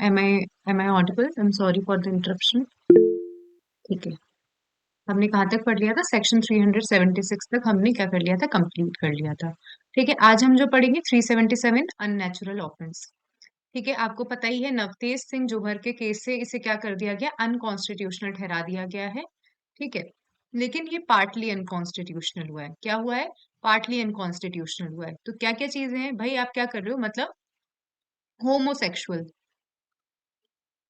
Am I audible? I'm sorry for the interruption. ठीक है। हमने कहाँ तक पढ़ लिया था? सेक्शन 376 तक हमने क्या कर लिया था? कंप्लीट कर लिया था। ठीक है, आज हम जो पढ़ेंगे 377 अननेचुरल ऑफेंस। ठीक है, आपको पता ही है नवतेज सिंह जोहर के केस से इसे क्या कर दिया गया? अनकॉन्स्टिट्यूशनल ठहरा दिया गया है। ठीक है, लेकिन ये पार्टली अनकॉन्स्टिट्यूशनल हुआ है। क्या हुआ है? पार्टली अनकॉन्स्टिट्यूशनल हुआ है। तो क्या क्या चीजें हैं भाई? आप क्या कर रहे हो? मतलब होमोसेक्सुअल,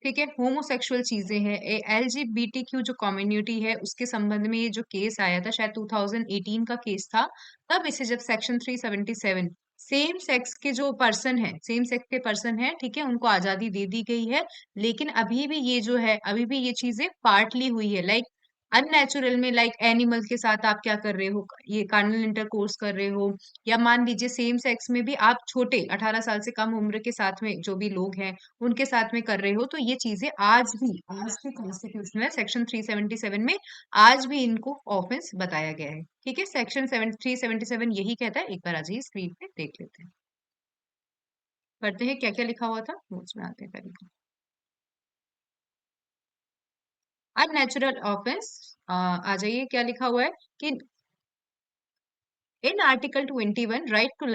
ठीक है, होमोसेक्सुअल चीजें हैं, एलजीबीटीक्यू जो कम्युनिटी है उसके संबंध में ये जो केस आया था, शायद 2018 का केस था। तब इसे जब सेक्शन 377 सेम सेक्स के जो पर्सन है, सेम सेक्स के पर्सन है, ठीक है, उनको आजादी दे दी गई है। लेकिन अभी भी ये जो है, अभी भी ये चीजें पार्टली हुई है। लाइक अननेचुरल में, लाइक एनिमल के साथ आप क्या कर रहे हो? ये कार्नल इंटरकोर्स कर रहे हो। या मान लीजिए सेम सेक्स में भी आप छोटे 18 साल से कम उम्र के साथ में जो भी लोग हैं उनके साथ में कर रहे हो, तो ये चीजें आज भी कॉन्स्टिट्यूशनल सेक्शन 377 में आज भी इनको ऑफेंस बताया गया है। ठीक है, सेक्शन 377 यही कहता है। एक बार आ जाइए स्क्रीन पे देख लेते हैं, पढ़ते हैं क्या क्या लिखा हुआ था, नोट्स में आते हैं पहले। अननेचुरल ऑफेंस, आ जाइए क्या लिखा हुआ है कि in article 21, right to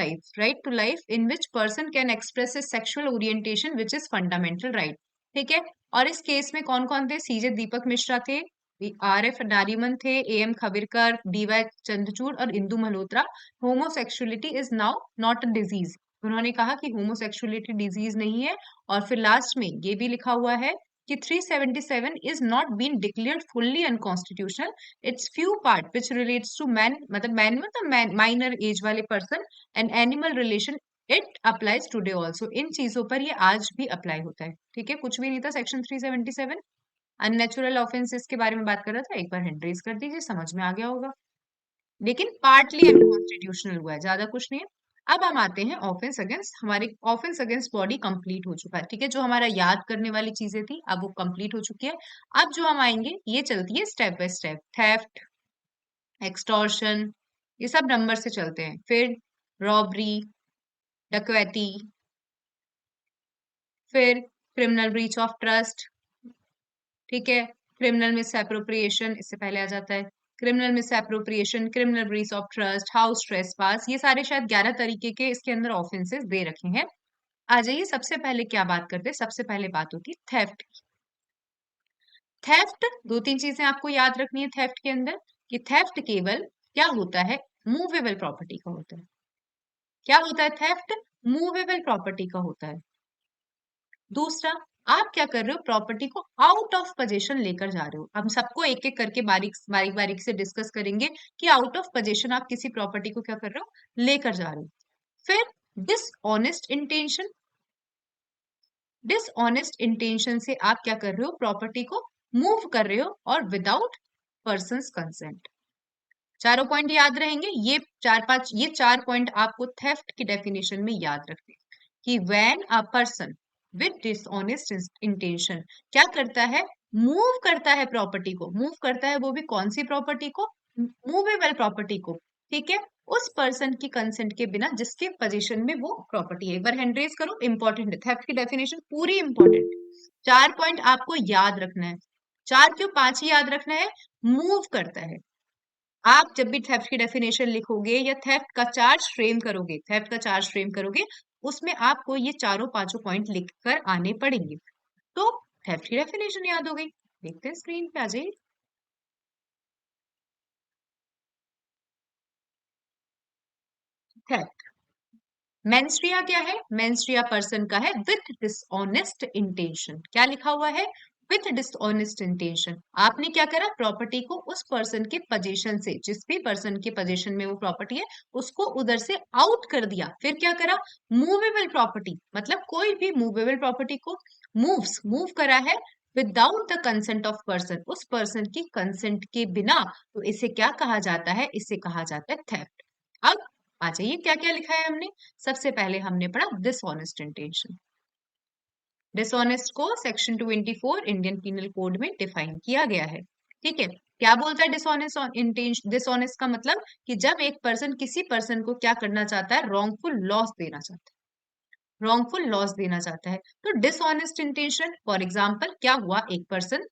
life in which person can express his sexual orientation which is fundamental right। ठीक है, और इस केस में कौन कौन थे? सीजे दीपक मिश्रा थे, आर एफ नारीमन थे, ए एम खविरकर, डीवाई चंद्रचूड़ और Indu Malhotra. Homosexuality is now not a disease. उन्होंने कहा कि होमोसेक्सुअलिटी डिजीज नहीं है। और फिर लास्ट में ये भी लिखा हुआ है कि 377 is not being declared fully unconstitutional। It's few part which relates to man, मतलब मैन मतलब माइनर एज वाले person and animal relation, it applies today also. इन चीजों पर ये आज भी अप्लाई होता है। ठीक है, कुछ भी नहीं था सेक्शन 377। अननेचुरल ऑफेंसेस के बारे में बात कर रहा था, एक बार हैंड रेज कर दीजिए, समझ में आ गया होगा। लेकिन पार्टली अनकॉन्स्टिट्यूशनल हुआ है, ज्यादा कुछ नहीं है। अब हम आते हैं ऑफेंस अगेंस्ट, हमारी ऑफेंस अगेंस्ट बॉडी कंप्लीट हो चुका है। ठीक है, जो हमारा याद करने वाली चीजें थी अब वो कंप्लीट हो चुकी है। अब जो हम आएंगे ये चलती है step by step. Theft, extortion, ये सब नंबर से चलते हैं। फिर रॉबरी, डकैती, फिर क्रिमिनल ब्रीच ऑफ ट्रस्ट, ठीक है, क्रिमिनल मिस एप्रोप्रिएशन इससे पहले आ जाता है, criminal miss appropriation, criminal breach of trust, house trespass, ये सारे शायद 11 तरीके के इसके अंदर ऑफेंसेस दे रखे हैं। आ जाइए, सबसे पहले क्या बात करते हैं? सबसे पहले बात होती है थेफ्ट। थेफ्ट, दो तीन चीजें आपको याद रखनी है थेफ्ट के अंदर, कि थेफ्ट केवल क्या होता है? मूवेबल प्रॉपर्टी का होता है। क्या होता है? थेफ्ट मूवेबल प्रॉपर्टी का होता है। दूसरा, आप क्या कर रहे हो? प्रॉपर्टी को आउट ऑफ पोजीशन लेकर जा रहे हो। हम सबको एक एक करके बारीक बारीक बारीक से डिस्कस करेंगे कि आउट ऑफ पोजीशन आप किसी प्रॉपर्टी को क्या कर रहे हो? लेकर जा रहे हो। फिर डिसऑनेस्ट इंटेंशन, डिसऑनेस्ट इंटेंशन से आप क्या कर रहे हो? प्रॉपर्टी को मूव कर रहे हो और विदाउट पर्सन्स कंसेंट। चारों पॉइंट याद रहेंगे। ये चार पॉइंट आपको थेफ्ट की डेफिनेशन में याद रखने हैं कि when a person with dishonest intention क्या करता है? मूव करता है प्रॉपर्टी को। मूव करता है वो भी कौन सी प्रॉपर्टी को? मूवेबल प्रॉपर्टी को। ठीक है, उस पर्सन की कंसेंट के बिना जिसके पोजीशन में वो प्रॉपर्टी है। एक बार हैंड रेज करो, इंपॉर्टेंट है, थेफ्ट की डेफिनेशन पूरी इंपॉर्टेंट। चार पॉइंट आपको याद रखना है। चार क्यों, पांच ही याद रखना है। मूव करता है। आप जब भी थेफ्ट की डेफिनेशन लिखोगे या थेफ्ट का चार्ज फ्रेम करोगे, थेफ्ट का चार्ज फ्रेम करोगे, उसमें आपको ये चारों पांचों पॉइंट लिखकर आने पड़ेंगे। तो थेफ्ट की डेफिनेशन याद हो गई। देखते हैं स्क्रीन पे आ जाइए। थेफ्ट, मेंस्ट्रिया क्या है? मेंस्ट्रिया पर्सन का है विथ डिसऑनेस्ट इंटेंशन। क्या लिखा हुआ है? With dishonest intention. आपने क्या करा? प्रॉपर्टी को उस पर्सन के पोजीशन से, जिस भी पर्सन के पोजीशन में वो प्रॉपर्टी है, उसको उधर से आउट कर दिया। फिर क्या करा? मूवेबल प्रॉपर्टी, मतलब कोई भी मूवेबल प्रॉपर्टी को मूव करा है without the consent of person, उस पर्सन की कंसेंट के बिना। तो इसे क्या कहा जाता है? इसे कहा जाता है थेफ्ट। अब आ जाइए क्या क्या लिखा है हमने। सबसे पहले हमने पढ़ा डिसऑनेस्ट इंटेंशन। डिसऑनेस्ट को सेक्शन 24 इंडियन पीनल कोड में डिफाइन किया गया है। ठीक है, क्या बोलता है डिसऑनेस्ट इंटेंशन? डिसऑनेस्ट का मतलब कि जब एक पर्सन किसी पर्सन को क्या करना चाहता है? रॉन्गफुल लॉस देना चाहता है। रॉन्गफुल लॉस देना चाहता है। तो डिसऑनेस्ट इंटेंशन, फॉर एग्जाम्पल क्या हुआ, एक पर्सन,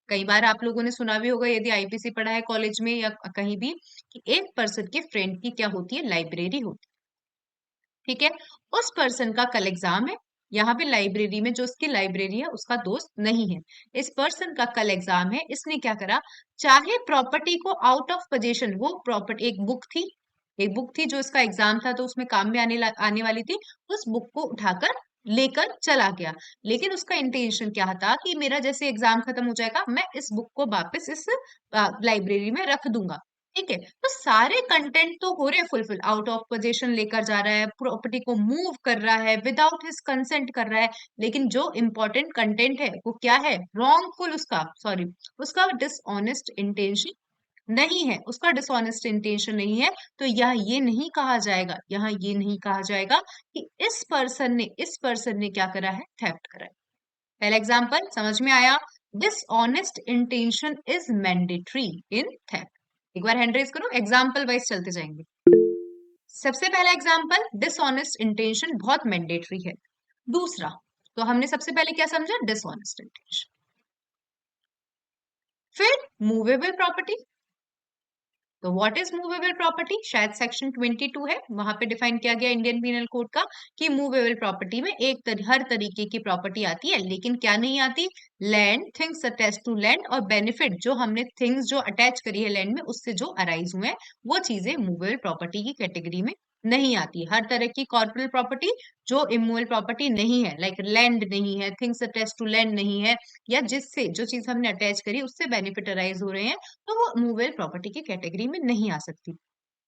कई बार आप लोगों ने सुना भी होगा यदि आईपीसी पढ़ा है कॉलेज में या कहीं भी, कि एक पर्सन के फ्रेंड की क्या होती है, लाइब्रेरी होती है। ठीक है, उस पर्सन का कल एग्जाम है, यहाँ पे लाइब्रेरी में जो उसकी लाइब्रेरी है उसका दोस्त नहीं है, इस पर्सन का कल एग्जाम है, इसने क्या करा, चाहे प्रॉपर्टी को आउट ऑफ पोजेशन, वो प्रॉपर्टी एक बुक थी, एक बुक थी जो इसका एग्जाम था तो उसमें काम में आने वाली थी, उस बुक को उठाकर लेकर चला गया। लेकिन उसका इंटेंशन क्या था कि मेरा जैसे एग्जाम खत्म हो जाएगा मैं इस बुक को वापस इस लाइब्रेरी में रख दूंगा। ठीक है, तो सारे कंटेंट तो हो रहे फुलफिल, आउट ऑफ पोजीशन लेकर जा रहा है, प्रॉपर्टी को मूव कर रहा है, विदाउट हिज कंसेंट कर रहा है, लेकिन जो इंपॉर्टेंट कंटेंट है वो क्या है, रॉन्गफुल, उसका सॉरी, उसका डिसऑनेस्ट इंटेंशन नहीं है, उसका डिसऑनेस्ट इंटेंशन नहीं है। तो यह ये नहीं कहा जाएगा, यहाँ ये नहीं कहा जाएगा कि इस पर्सन ने क्या करा है, थेफ्ट करा है। पहला एग्जाम्पल समझ में आया, dishonest intention is mandatory in theft. एक बार हैंड रेज करो, एग्जाम्पल वाइज चलते जाएंगे। सबसे पहला एग्जाम्पल, डिसऑनेस्ट इंटेंशन बहुत मैंडेटरी है। दूसरा, तो हमने सबसे पहले क्या समझा, डिसऑनेस्ट इंटेंशन। फिर मूवेबल प्रॉपर्टी, तो व्हाट इज मूवेबल प्रॉपर्टी, शायद सेक्शन 22 है, वहां पे डिफाइन किया गया इंडियन पीनल कोड का, कि मूवेबल प्रॉपर्टी में हर तरीके की प्रॉपर्टी आती है, लेकिन क्या नहीं आती, land, things attach to land, और बेनिफिट जो हमने थिंग्स जो अटैच करी है लैंड में उससे जो अराइज हुए हैं, वो चीजें मूवेबल प्रॉपर्टी की कैटेगरी में नहीं आती। हर तरह की कॉर्पोरेट प्रॉपर्टी जो इमूवेबल प्रॉपर्टी नहीं है, लाइक लैंड नहीं है, थिंग्स अटैच टू लैंड नहीं है, या जिससे जो चीज हमने अटैच करी उससे बेनिफिट अराइज हो रहे हैं, तो वो मूवेबल प्रॉपर्टी की कैटेगरी में नहीं आ सकती।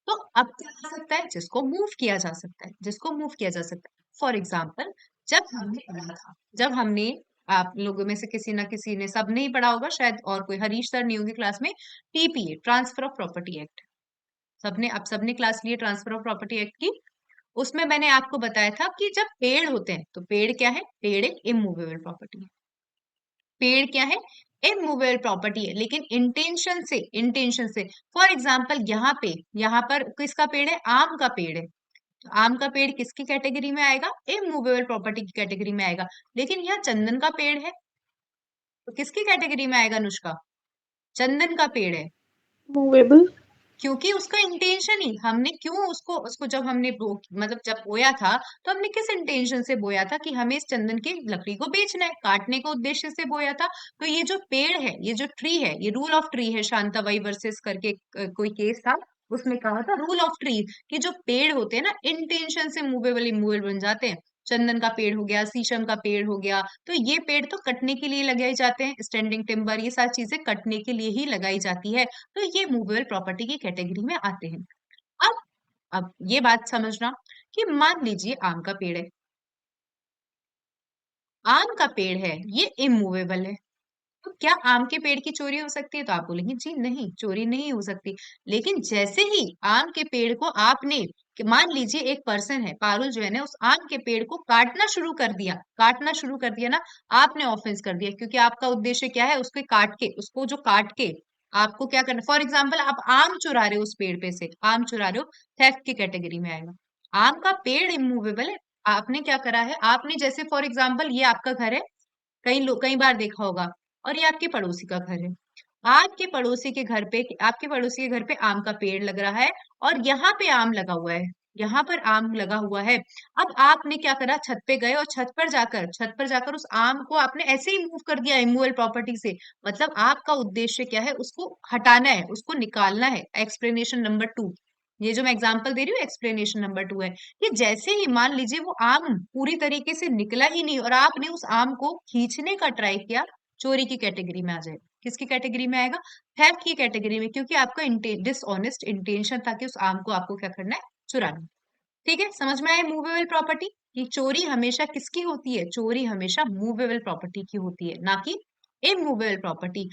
तो अब क्या आ सकता है, जिसको मूव किया जा सकता है, जिसको मूव किया जा सकता है, फॉर एग्जाम्पल जब हमने पढ़ा था, जब हमने, आप लोगों में से किसी ना किसी ने, सब नहीं पढ़ा होगा शायद, और कोई हरीश सर नहीं होगी क्लास में, TPA, transfer of property act, सबने, अब सबने क्लास लिए ट्रांसफर ऑफ प्रॉपर्टी एक्ट की। उसमें मैंने आपको बताया था कि जब पेड़ होते हैं, तो पेड़ क्या है, पेड़ एक इमूवेबल प्रॉपर्टी है, पेड़ क्या है, इमूवेबल प्रॉपर्टी है, लेकिन इंटेंशन से फॉर एग्जाम्पल यहाँ पर किसका पेड़ है, आम का पेड़ है, तो आम का पेड़ किसकी कैटेगरी में आएगा, इमूवेबल प्रॉपर्टी की कैटेगरी में आएगा। लेकिन यहाँ चंदन का पेड़ है, तो किसकी कैटेगरी में आएगा अनुष्का, चंदन का पेड़ है, मूवेबल। क्योंकि उसका इंटेंशन ही, हमने क्यों उसको उसको जब हमने मतलब जब बोया था, तो हमने किस इंटेंशन से बोया था, कि हमें इस चंदन की लकड़ी को बेचना है, काटने के उद्देश्य से बोया था। तो ये जो पेड़ है, ये जो ट्री है, ये रूल ऑफ ट्री है, शांताबाई वर्सेस करके कोई केस था, उसमें कहा था रूल ऑफ ट्री, कि जो पेड़ होते हैं ना, इंटेंशन से मूवेबल इमूवेबल बन जाते हैं। चंदन का पेड़ हो गया, शीशम का पेड़ हो गया, तो ये पेड़ तो कटने के लिए लगाए जाते हैं, स्टैंडिंग टिम्बर, ये सारी चीजें कटने के लिए ही लगाई जाती है, तो ये मूवेबल प्रॉपर्टी की कैटेगरी में आते हैं। अब अब ये बात समझना, कि मान लीजिए आम का पेड़ है, आम का पेड़ है, ये इमूवेबल है, तो क्या आम के पेड़ की चोरी हो सकती है, तो आप बोलेंगे जी नहीं, चोरी नहीं हो सकती। लेकिन जैसे ही आम के पेड़ को आपने, कि मान लीजिए एक पर्सन है, पारुल जो है ना, उस आम के पेड़ को काटना शुरू कर दिया ना, आपने ऑफेंस कर दिया, क्योंकि आपका उद्देश्य क्या है, उसके काट के, उसको जो काट के आपको क्या करना, फॉर एग्जाम्पल आप आम चुरा रहे हो, उस पेड़ पे से आम चुरा रहे हो, थेफ्ट की कैटेगरी में आएगा। आम का पेड़ इमूवेबल है, आपने क्या करा है, आपने जैसे फॉर एग्जाम्पल ये आपका घर है, कई लोग कई बार देखा होगा, और ये आपके पड़ोसी का घर है, आपके पड़ोसी के घर पे आम का पेड़ लग रहा है, और यहाँ पे आम लगा हुआ है, यहाँ पर आम लगा हुआ है। अब आपने क्या करा, छत पे गए, और छत पर जाकर उस आम को आपने ऐसे ही मूव कर दिया इमूवेबल प्रॉपर्टी से, मतलब आपका उद्देश्य क्या है, उसको हटाना है, उसको निकालना है। एक्सप्लेनेशन नंबर 2, ये जो मैं एग्जांपल दे रही हूँ, एक्सप्लेनेशन नंबर 2 है, कि जैसे ही मान लीजिए वो आम पूरी तरीके से निकला ही नहीं, और आपने उस आम को खींचने का ट्राई किया, चोरी की कैटेगरी में आ जाएगा। किसकी कैटेगरी में आएगा, थेफ्ट की कैटेगरी में, क्योंकि आपका डिसऑनेस्ट इंटेंशन था कि उस आम को आपको क्या करना है, चुराना। ठीक है, समझ में आया मूवेबल प्रॉपर्टी, कि चोरी हमेशा किसकी होती है, चोरी हमेशा मूवेबल प्रॉपर्टी की होती है, ना कि इमूवेबल प्रॉपर्टी।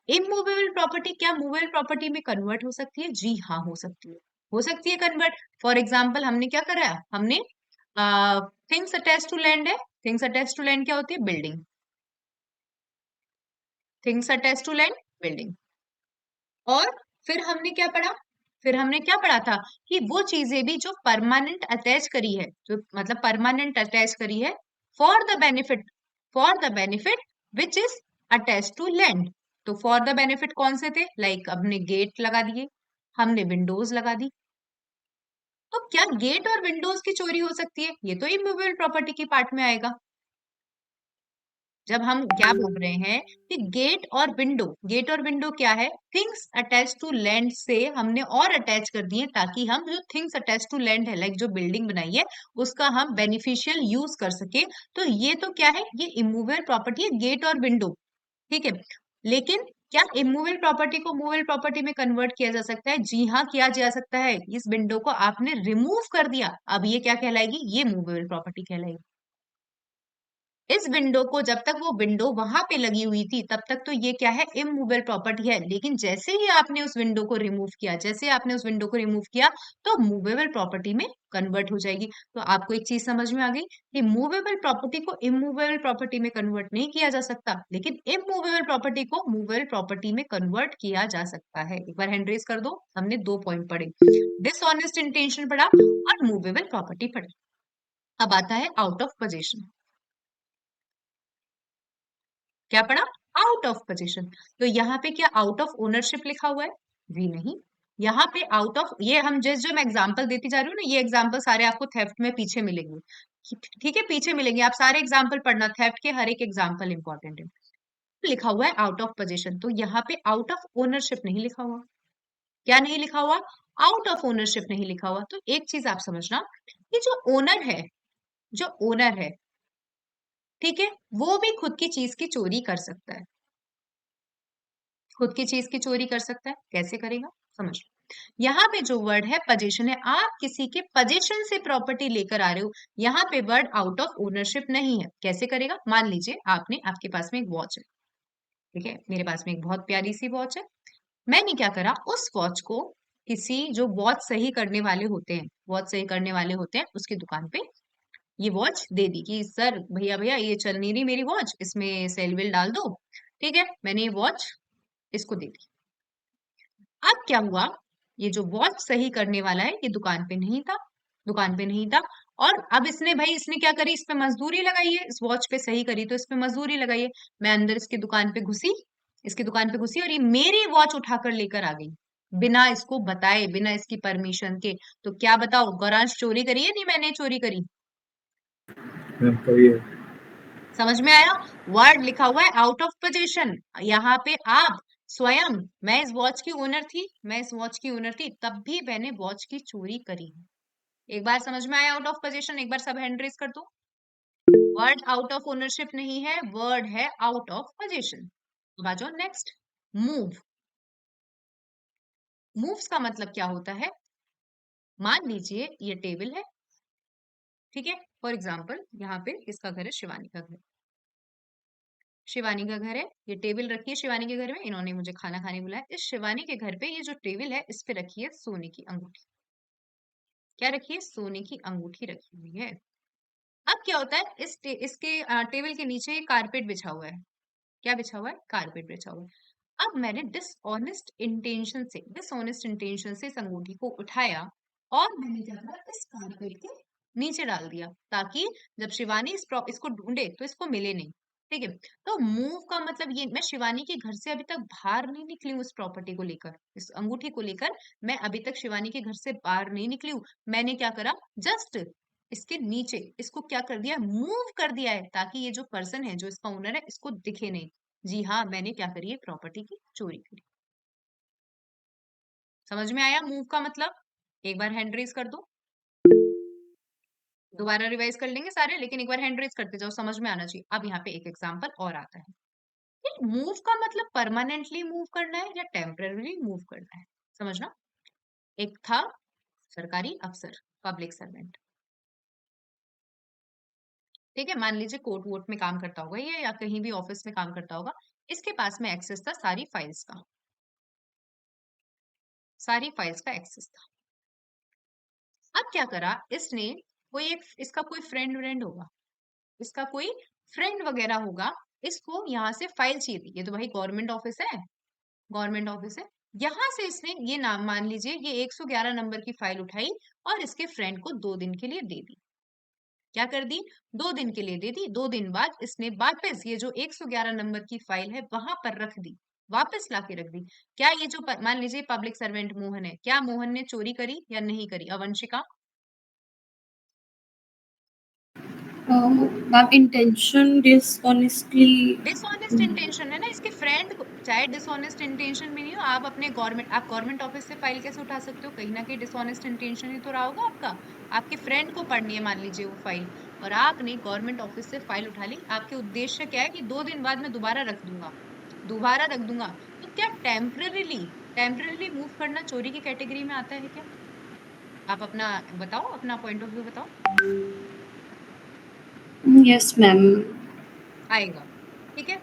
इमूवेबल प्रॉपर्टी क्या मूवेबल प्रॉपर्टी में कन्वर्ट हो सकती है, जी हाँ हो सकती है, हो सकती है कन्वर्ट। फॉर एग्जाम्पल हमने क्या करा, हमने थिंग्स अटैच टू लैंड है, थिंग्स अटैच टू लैंड क्या होती है, building, things attach to land, building. और फिर हमने क्या पढ़ा, फिर हमने क्या पढ़ा था कि वो चीजें भी जो परमानेंट अटैच करी है, जो मतलब परमानेंट अटैच करी है for the benefit, for the benefit which is attach to land. तो फॉर द बेनिफिट कौन से थे? लाइक हमने गेट लगा दिए, हमने विंडोज लगा दी। तो क्या गेट और विंडोज की चोरी हो सकती है? ये तो इमूवेबल प्रॉपर्टी की पार्ट में आएगा। जब हम क्या बोल रहे हैं कि गेट और विंडो, गेट और विंडो क्या है? थिंग्स अटैच टू लैंड से हमने और अटैच कर दिए, ताकि हम जो थिंग्स अटैच टू लैंड है, लाइक जो बिल्डिंग बनाई है, उसका हम बेनिफिशियल यूज कर सके। तो ये तो क्या है? ये इमूवेबल प्रॉपर्टी है, गेट और विंडो। ठीक है, लेकिन क्या इमूवेबल प्रॉपर्टी को मूवेबल प्रॉपर्टी में कन्वर्ट किया जा सकता है? जी हाँ, किया जा सकता है। इस विंडो को आपने रिमूव कर दिया, अब ये क्या कहलाएगी? ये मूवेबल प्रॉपर्टी कहलाएगी। इस विंडो को, जब तक वो विंडो वहां पे लगी हुई थी, तब तक तो ये क्या है? इमूवेबल प्रॉपर्टी है। लेकिन जैसे ही आपने उस विंडो को रिमूव किया, जैसे आपने उस विंडो को रिमूव किया, तो मूवेबल प्रॉपर्टी में कन्वर्ट हो जाएगी। तो आपको एक चीज समझ में आ गई कि मूवेबल प्रॉपर्टी को इमूवेबल प्रॉपर्टी में कन्वर्ट नहीं किया जा सकता, लेकिन इमूवेबल प्रॉपर्टी को मूवेबल प्रॉपर्टी में कन्वर्ट किया जा सकता है। एक बार हैंड रेज कर दो। हमने 2 पॉइंट पढ़े, डिसऑनेस्ट इंटेंशन पढ़ा और मूवेबल प्रॉपर्टी पढ़ी। अब आता है आउट ऑफ पोजीशन। क्या पढ़ा? Out of position. तो यहाँ पे क्या आउट ऑफ ओनरशिप लिखा हुआ है? जी नहीं। यहाँ पे आउट ऑफ, ये हम जिस जो मैं एग्जांपल देती जा रही हूँ ना, ये एग्जांपल सारे आपको थेफ्ट में पीछे मिलेंगे। ठीक है, पीछे मिलेंगे। आप सारे एग्जांपल पढ़ना, थेफ्ट के हर एक एग्जांपल इंपॉर्टेंट है। लिखा हुआ है आउट ऑफ पोजीशन, तो यहाँ पे आउट ऑफ ओनरशिप नहीं लिखा हुआ। क्या नहीं लिखा हुआ? आउट ऑफ ओनरशिप नहीं लिखा हुआ। तो एक चीज आप समझना कि जो ओनर है, जो ओनर है, ठीक है, वो भी खुद की चीज की चोरी कर सकता है। खुद की चीज की चोरी कर सकता है। कैसे करेगा? समझ लो। यहाँ पे जो वर्ड है पोजीशन है, आप किसी के पोजीशन से प्रॉपर्टी लेकर आ रहे हो। यहाँ पे वर्ड आउट ऑफ ओनरशिप नहीं है। कैसे करेगा? मान लीजिए आपने, आपके पास में एक वॉच है, ठीक है, मेरे पास में एक बहुत प्यारी सी वॉच है। मैंने क्या करा, उस वॉच को किसी जो वॉच सही करने वाले होते हैं, वॉच सही करने वाले होते हैं, उसकी दुकान पे ये वॉच दे दी कि सर भैया भैया ये चल नहीं रही मेरी वॉच, इसमें सेल विल डाल दो। ठीक है, मैंने ये वॉच इसको दे दी। अब क्या हुआ, ये जो वॉच सही करने वाला है, ये दुकान पे नहीं था, दुकान पे नहीं था। और अब इसने, भाई इसने क्या करी, इस पे मजदूरी लगाई है, इस वॉच पे सही करी तो इस पे मजदूरी लगाई है। मैं अंदर इसकी दुकान पे घुसी, इसकी दुकान पे घुसी और ये मेरी वॉच उठाकर लेकर आ गई, बिना इसको बताए, बिना इसकी परमिशन के। तो क्या बताओ, गौरांश चोरी करी है? नहीं, मैंने चोरी करी। मैम करिए। समझ में आया? वर्ड लिखा हुआ है आउट ऑफ पोजीशन। यहाँ पे आप स्वयं, मैं इस वॉच की ओनर थी, मैं इस वॉच की ओनर थी, तब भी मैंने वॉच की चोरी करी है। एक बार समझ में आया आउट ऑफ पोजीशन? एक बार सब हैंड रेज कर दो। वर्ड आउट ऑफ ओनरशिप नहीं है, वर्ड है आउट ऑफ पोजीशन। अब आ जाओ नेक्स्ट, मूव। मूव्स का मतलब क्या होता है? मान लीजिए ये टेबल है, ठीक है, फॉर एग्जाम्पल यहाँ पे किसका घर है? शिवानी का घर। शिवानी का घर है, ये टेबल रखी है शिवानी के घर में, इन्होंने मुझे खाना खाने बुलाया। इस शिवानी के घर पे ये जो टेबल है, इस पे रखी है सोने की अंगूठी। क्या रखी है? सोने की अंगूठी रखी हुई है। अब क्या होता है, इसके टेबल के नीचे एक कारपेट बिछा हुआ है। क्या बिछा हुआ है? कारपेट बिछा हुआ है। अब मैंने डिसऑनेस्ट इंटेंशन से इस अंगूठी को उठाया और मैंने क्या करा, इस कारपेट के नीचे डाल दिया, ताकि जब शिवानी इसको ढूंढे तो इसको मिले नहीं। ठीक है, तो मूव का मतलब ये, मैं शिवानी के घर से अभी तक बाहर नहीं निकली हूँ, इस प्रॉपर्टी को लेकर, इस अंगूठी को लेकर मैं अभी तक शिवानी के घर से बाहर नहीं निकली हूँ। मैंने क्या करा, जस्ट इसके नीचे इसको क्या कर दिया, मूव कर दिया है, ताकि ये जो पर्सन है, जो इसका ओनर है, इसको दिखे नहीं। जी हाँ, मैंने क्या करी है? प्रॉपर्टी की चोरी करी। समझ में आया मूव का मतलब? एक बार हैंड रेज कर दो। दोबारा रिवाइज कर लेंगे सारे, लेकिन एक बार हैंड रेज करते जाओ, समझ में आना चाहिए। अब यहाँ पे एक एग्जांपल और आता है। मूव का मतलब परमानेंटली मूव करना है या टेम्पररी मूव करना है? समझना। एक था सरकारी अफसर, पब्लिक सर्वेंट, ठीक है, मान लीजिए कोर्ट वोट में काम करता होगा ये, या कहीं भी ऑफिस में काम करता होगा। इसके पास में एक्सेस था सारी फाइल्स का, सारी फाइल्स का एक्सेस था। अब क्या करा इसने, कोई एक इसका कोई फ्रेंड व्रेंड होगा, इसका कोई फ्रेंड वगैरह होगा, इसको यहाँ से फाइल चाहिए थी। ये तो भाई गवर्नमेंट ऑफिस है, गवर्नमेंट ऑफिस है, यहां से इसने ये नाम मान लीजिए ये 111 नंबर की फाइल उठाई और इसके फ्रेंड को 2 दिन के लिए दे दी। क्या कर दी? 2 दिन के लिए दे दी। 2 दिन बाद इसने वापस ये जो 111 नंबर की फाइल है वहां पर रख दी, वापस लाके रख दी। क्या ये जो मान लीजिए पब्लिक सर्वेंट मोहन है, क्या मोहन ने चोरी करी या नहीं करी? Avanshika, ma'am intention dishonestly. Dishonest intention है ना इसके फ्रेंड को, चाहे डिसऑनेस्ट इंटेंशन में नहीं हो, आप अपने गवर्नमेंट ऑफिस से फाइल कैसे उठा सकते हो? कहीं ना कहीं डिसऑनेस्ट इंटेंशन ही तो रहा होगा आपका। आपके फ्रेंड को पढ़नी है मान लीजिए वो फाइल, और आपने गवर्नमेंट ऑफिस से फाइल उठा ली। आपके उद्देश्य क्या है कि 2 दिन बाद मैं दोबारा रख दूंगा, दोबारा रख दूंगा। तो क्या टेम्पररीली टेम्पररीली मूव करना चोरी की कैटेगरी में आता है क्या? आप अपना बताओ, अपना पॉइंट ऑफ व्यू बताओ। Yes ma'am. आएगा, ठीक है।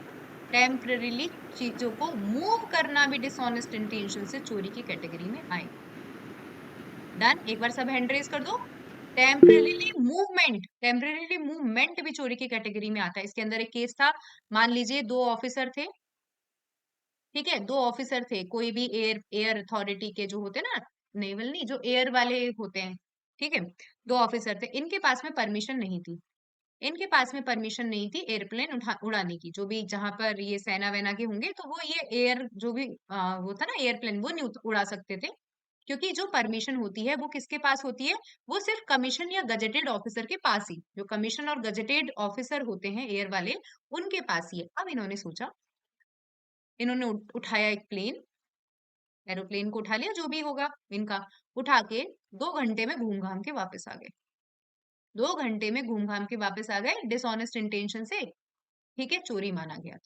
टेम्पररीली चीजों को मूव करना भी डिसऑनेस्ट इंटेंशन से चोरी की कैटेगरी में आएगा। डन, एक बार सब हैंड रेज कर दो। टेम्पररीली मूवमेंट भी चोरी की कैटेगरी में आता है। इसके अंदर एक केस था, मान लीजिए 2 ऑफिसर थे, ठीक है, 2 ऑफिसर थे, कोई भी एयर एयर अथॉरिटी के जो होते हैं ना, नेवल नहीं, जो एयर वाले होते हैं, ठीक है, 2 ऑफिसर थे। इनके पास में परमिशन नहीं थी, इनके पास में परमिशन नहीं थी एयरप्लेन उड़ाने की। जो भी जहां पर ये सेना वेना के होंगे तो वो ये एयर जो भी वो था ना एयरप्लेन, वो नहीं उड़ा सकते थे, क्योंकि जो परमिशन होती है वो किसके पास होती है? वो सिर्फ कमीशन या गजेटेड ऑफिसर के पास ही, जो कमीशन और गजेटेड ऑफिसर होते हैं एयर वाले, उनके पास ही है। अब इन्होंने सोचा, इन्होंने उठाया एक प्लेन, एरोप्लेन को उठा लिया, जो भी होगा इनका, उठा के 2 घंटे में घूम घाम के वापस आ गए। 2 घंटे में घूम घाम के वापस आ गए डिसऑनेस्ट इंटेंशन से, ठीक है, चोरी माना गया।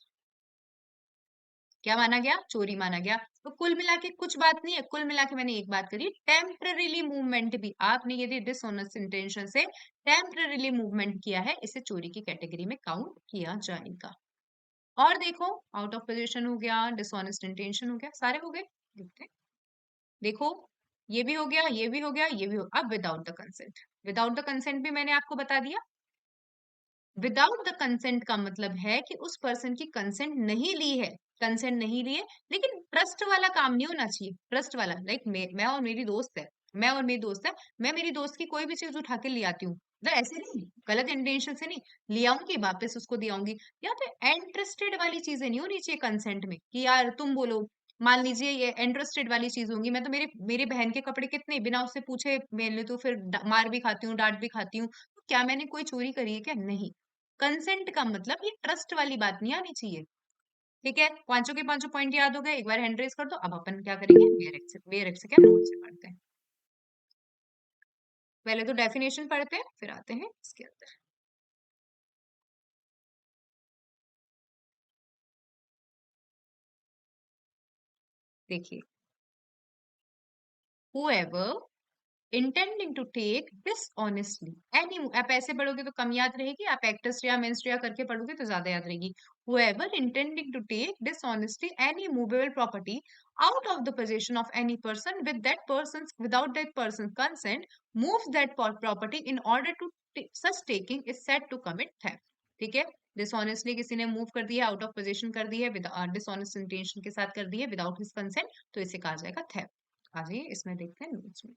क्या माना गया? चोरी माना गया। तो कुल मिला के कुछ बात नहीं है, कुल मिला के मैंने एक बात करी, टेम्पररीली मूवमेंट भी आपने यदि डिसऑनेस्ट इंटेंशन से टेम्पररीली मूवमेंट किया है, इसे चोरी की कैटेगरी में काउंट किया जाएगा। और देखो, आउट ऑफ पोजीशन हो गया, डिसऑनेस्ट इंटेंशन हो गया, सारे हो गए। देखते हैं। देखो, ये भी हो गया, ये भी हो गया, ये भी हो। अब without the consent, without the consent भी मैंने आपको बता दिया। विदाउट द कंसेंट का मतलब है कि उस पर्सन की कंसेंट नहीं ली है, कंसेंट नहीं लिए, लेकिन ट्रस्ट वाला काम नहीं होना चाहिए। ट्रस्ट वाला लाइक मैं और मेरी दोस्त है, मैं और मेरी दोस्त है, मैं मेरी दोस्त की कोई भी चीज उठा के ले आती हूँ, मतलब ऐसे नहीं, गलत इंटेंशन से नहीं, ले आऊंगी वापस उसको दे आऊंगी। या फिर इंटरेस्टेड वाली चीजें नहीं होनी चाहिए कंसेंट में, कि यार तुम बोलो, मान लीजिए ये इंटरेस्टेड वाली चीज होंगी, मैं तो मेरे मेरी बहन के कपड़े कितने बिना उससे पूछे मैं ले, तो फिर मार भी खाती हूँ, डांट भी खाती हूँ, तो क्या मैंने कोई चोरी करी है क्या? नहीं। कंसेंट का मतलब ये ट्रस्ट वाली बात नहीं आनी चाहिए। ठीक है, पांचों के पांचों पॉइंट याद हो गए, एक बार हैंड रेस कर दो। अब अपन क्या करेंगे? वेयर एक्स से क्या नोट से पढ़ते हैं। पहले तो डेफिनेशन पढ़ते हैं, फिर आते हैं इसके अंदर। देखिए, whoever intending to take dishonestly any, आप ऐसे पढ़ोगे तो कम याद रहेगी, आप एक्टर्स या मेंस्ट्रिया करके पढ़ोगे तो ज्यादा याद रहेगी। whoever intending to take dishonestly any movable property out of the possession of any person without that person's consent moves that property in order to such taking is said to commit theft। ठीक है, dishonestly किसी ने move कर दिया, out of position कर दी है, dishonest intention के साथ कर दी है, विदाउट हिज कंसेंट, तो इसे कहा जाएगा थेफ्ट। आ जाइए इसमें देखते हैं नोट्स में।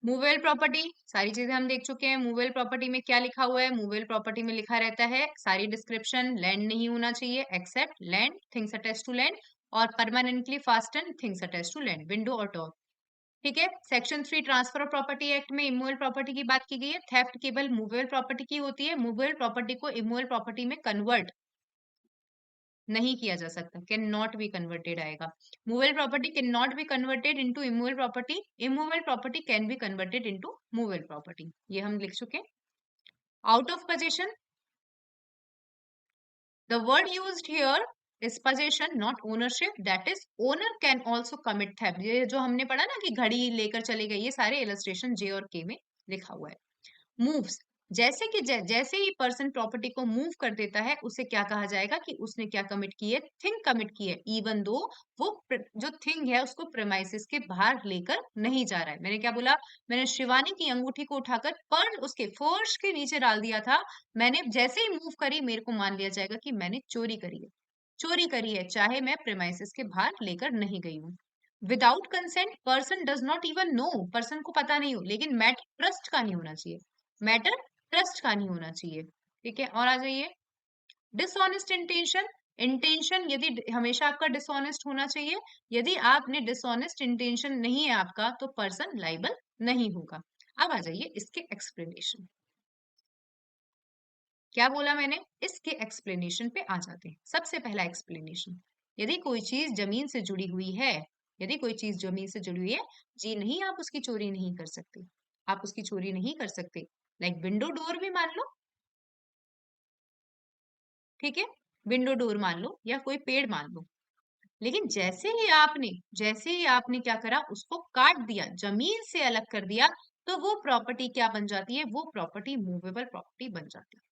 मूवेबल प्रॉपर्टी, सारी चीजें हम देख चुके हैं। मूवेबल प्रॉपर्टी में क्या लिखा हुआ है? मूवेबल प्रॉपर्टी में लिखा रहता है सारी डिस्क्रिप्शन, लैंड नहीं होना चाहिए except land, things attached to land, और permanently fasten, things attached to land, window और डोर। ठीक है, section 3 transfer of property act में इमूवेबल प्रॉपर्टी की बात की गई है। थेफ्ट केवल मूवेबल प्रॉपर्टी की होती है, मूवेबल प्रॉपर्टी को इमूवेबल प्रॉपर्टी में कन्वर्ट नहीं किया जा सकता, कैन नॉट बी कन्वर्टेड आएगा। Movable property can not be converted into immovable property, immovable property can be converted into movable property, ये हम लिख चुके। Out of position, the word used here is position not ownership, that is owner can also commit theft. ये जो हमने पढ़ा ना कि घड़ी लेकर चले गए, ये सारे इलस्ट्रेशन जे और के में लिखा हुआ है। मूव्स, जैसे कि जैसे ही पर्सन प्रॉपर्टी को मूव कर देता है उसे क्या कहा जाएगा कि उसने क्या कमिट की है, थिंग कमिट की है, इवन दो वो जो थिंग है उसको प्रेमाइसिस के बाहर लेकर नहीं जा रहा है। मैंने क्या बोला, मैंने शिवानी की अंगूठी को उठाकर पर उसके फर्श के नीचे डाल दिया था, मैंने जैसे ही मूव करी मेरे को मान लिया जाएगा कि मैंने चोरी करी है, चोरी करी है, चाहे मैं प्रेमाइसिस के बाहर लेकर नहीं गई हूँ। Without consent person does not even know, person को पता नहीं हो, लेकिन मैटर ट्रस्ट का नहीं होना चाहिए, मैटर ट्रस्ट का नहीं होना चाहिए। ठीक है, और आ जाइए डिसऑनेस्ट इंटेंशन। इंटेंशन यदि हमेशा आपका डिसऑनेस्ट होना चाहिए, यदि आपने डिसऑनेस्ट इंटेंशन नहीं है आपका तो पर्सन लाइबल नहीं होगा। अब आ जाइए इसके एक्सप्लेनेशन। क्या बोला मैंने, इसके एक्सप्लेनेशन पे आ जाते हैं। सबसे पहला एक्सप्लेनेशन, यदि कोई चीज जमीन से जुड़ी हुई है, यदि कोई चीज जमीन से जुड़ी हुई है, जी नहीं आप उसकी चोरी नहीं कर सकते, आप उसकी चोरी नहीं कर सकते। लाइक विंडो डोर भी मान लो, ठीक है, विंडो डोर मान लो या कोई पेड़ मान लो, लेकिन जैसे ही आपने क्या करा, उसको काट दिया, जमीन से अलग कर दिया, तो वो प्रॉपर्टी क्या बन जाती है, वो प्रॉपर्टी मूवेबल प्रॉपर्टी बन जाती है।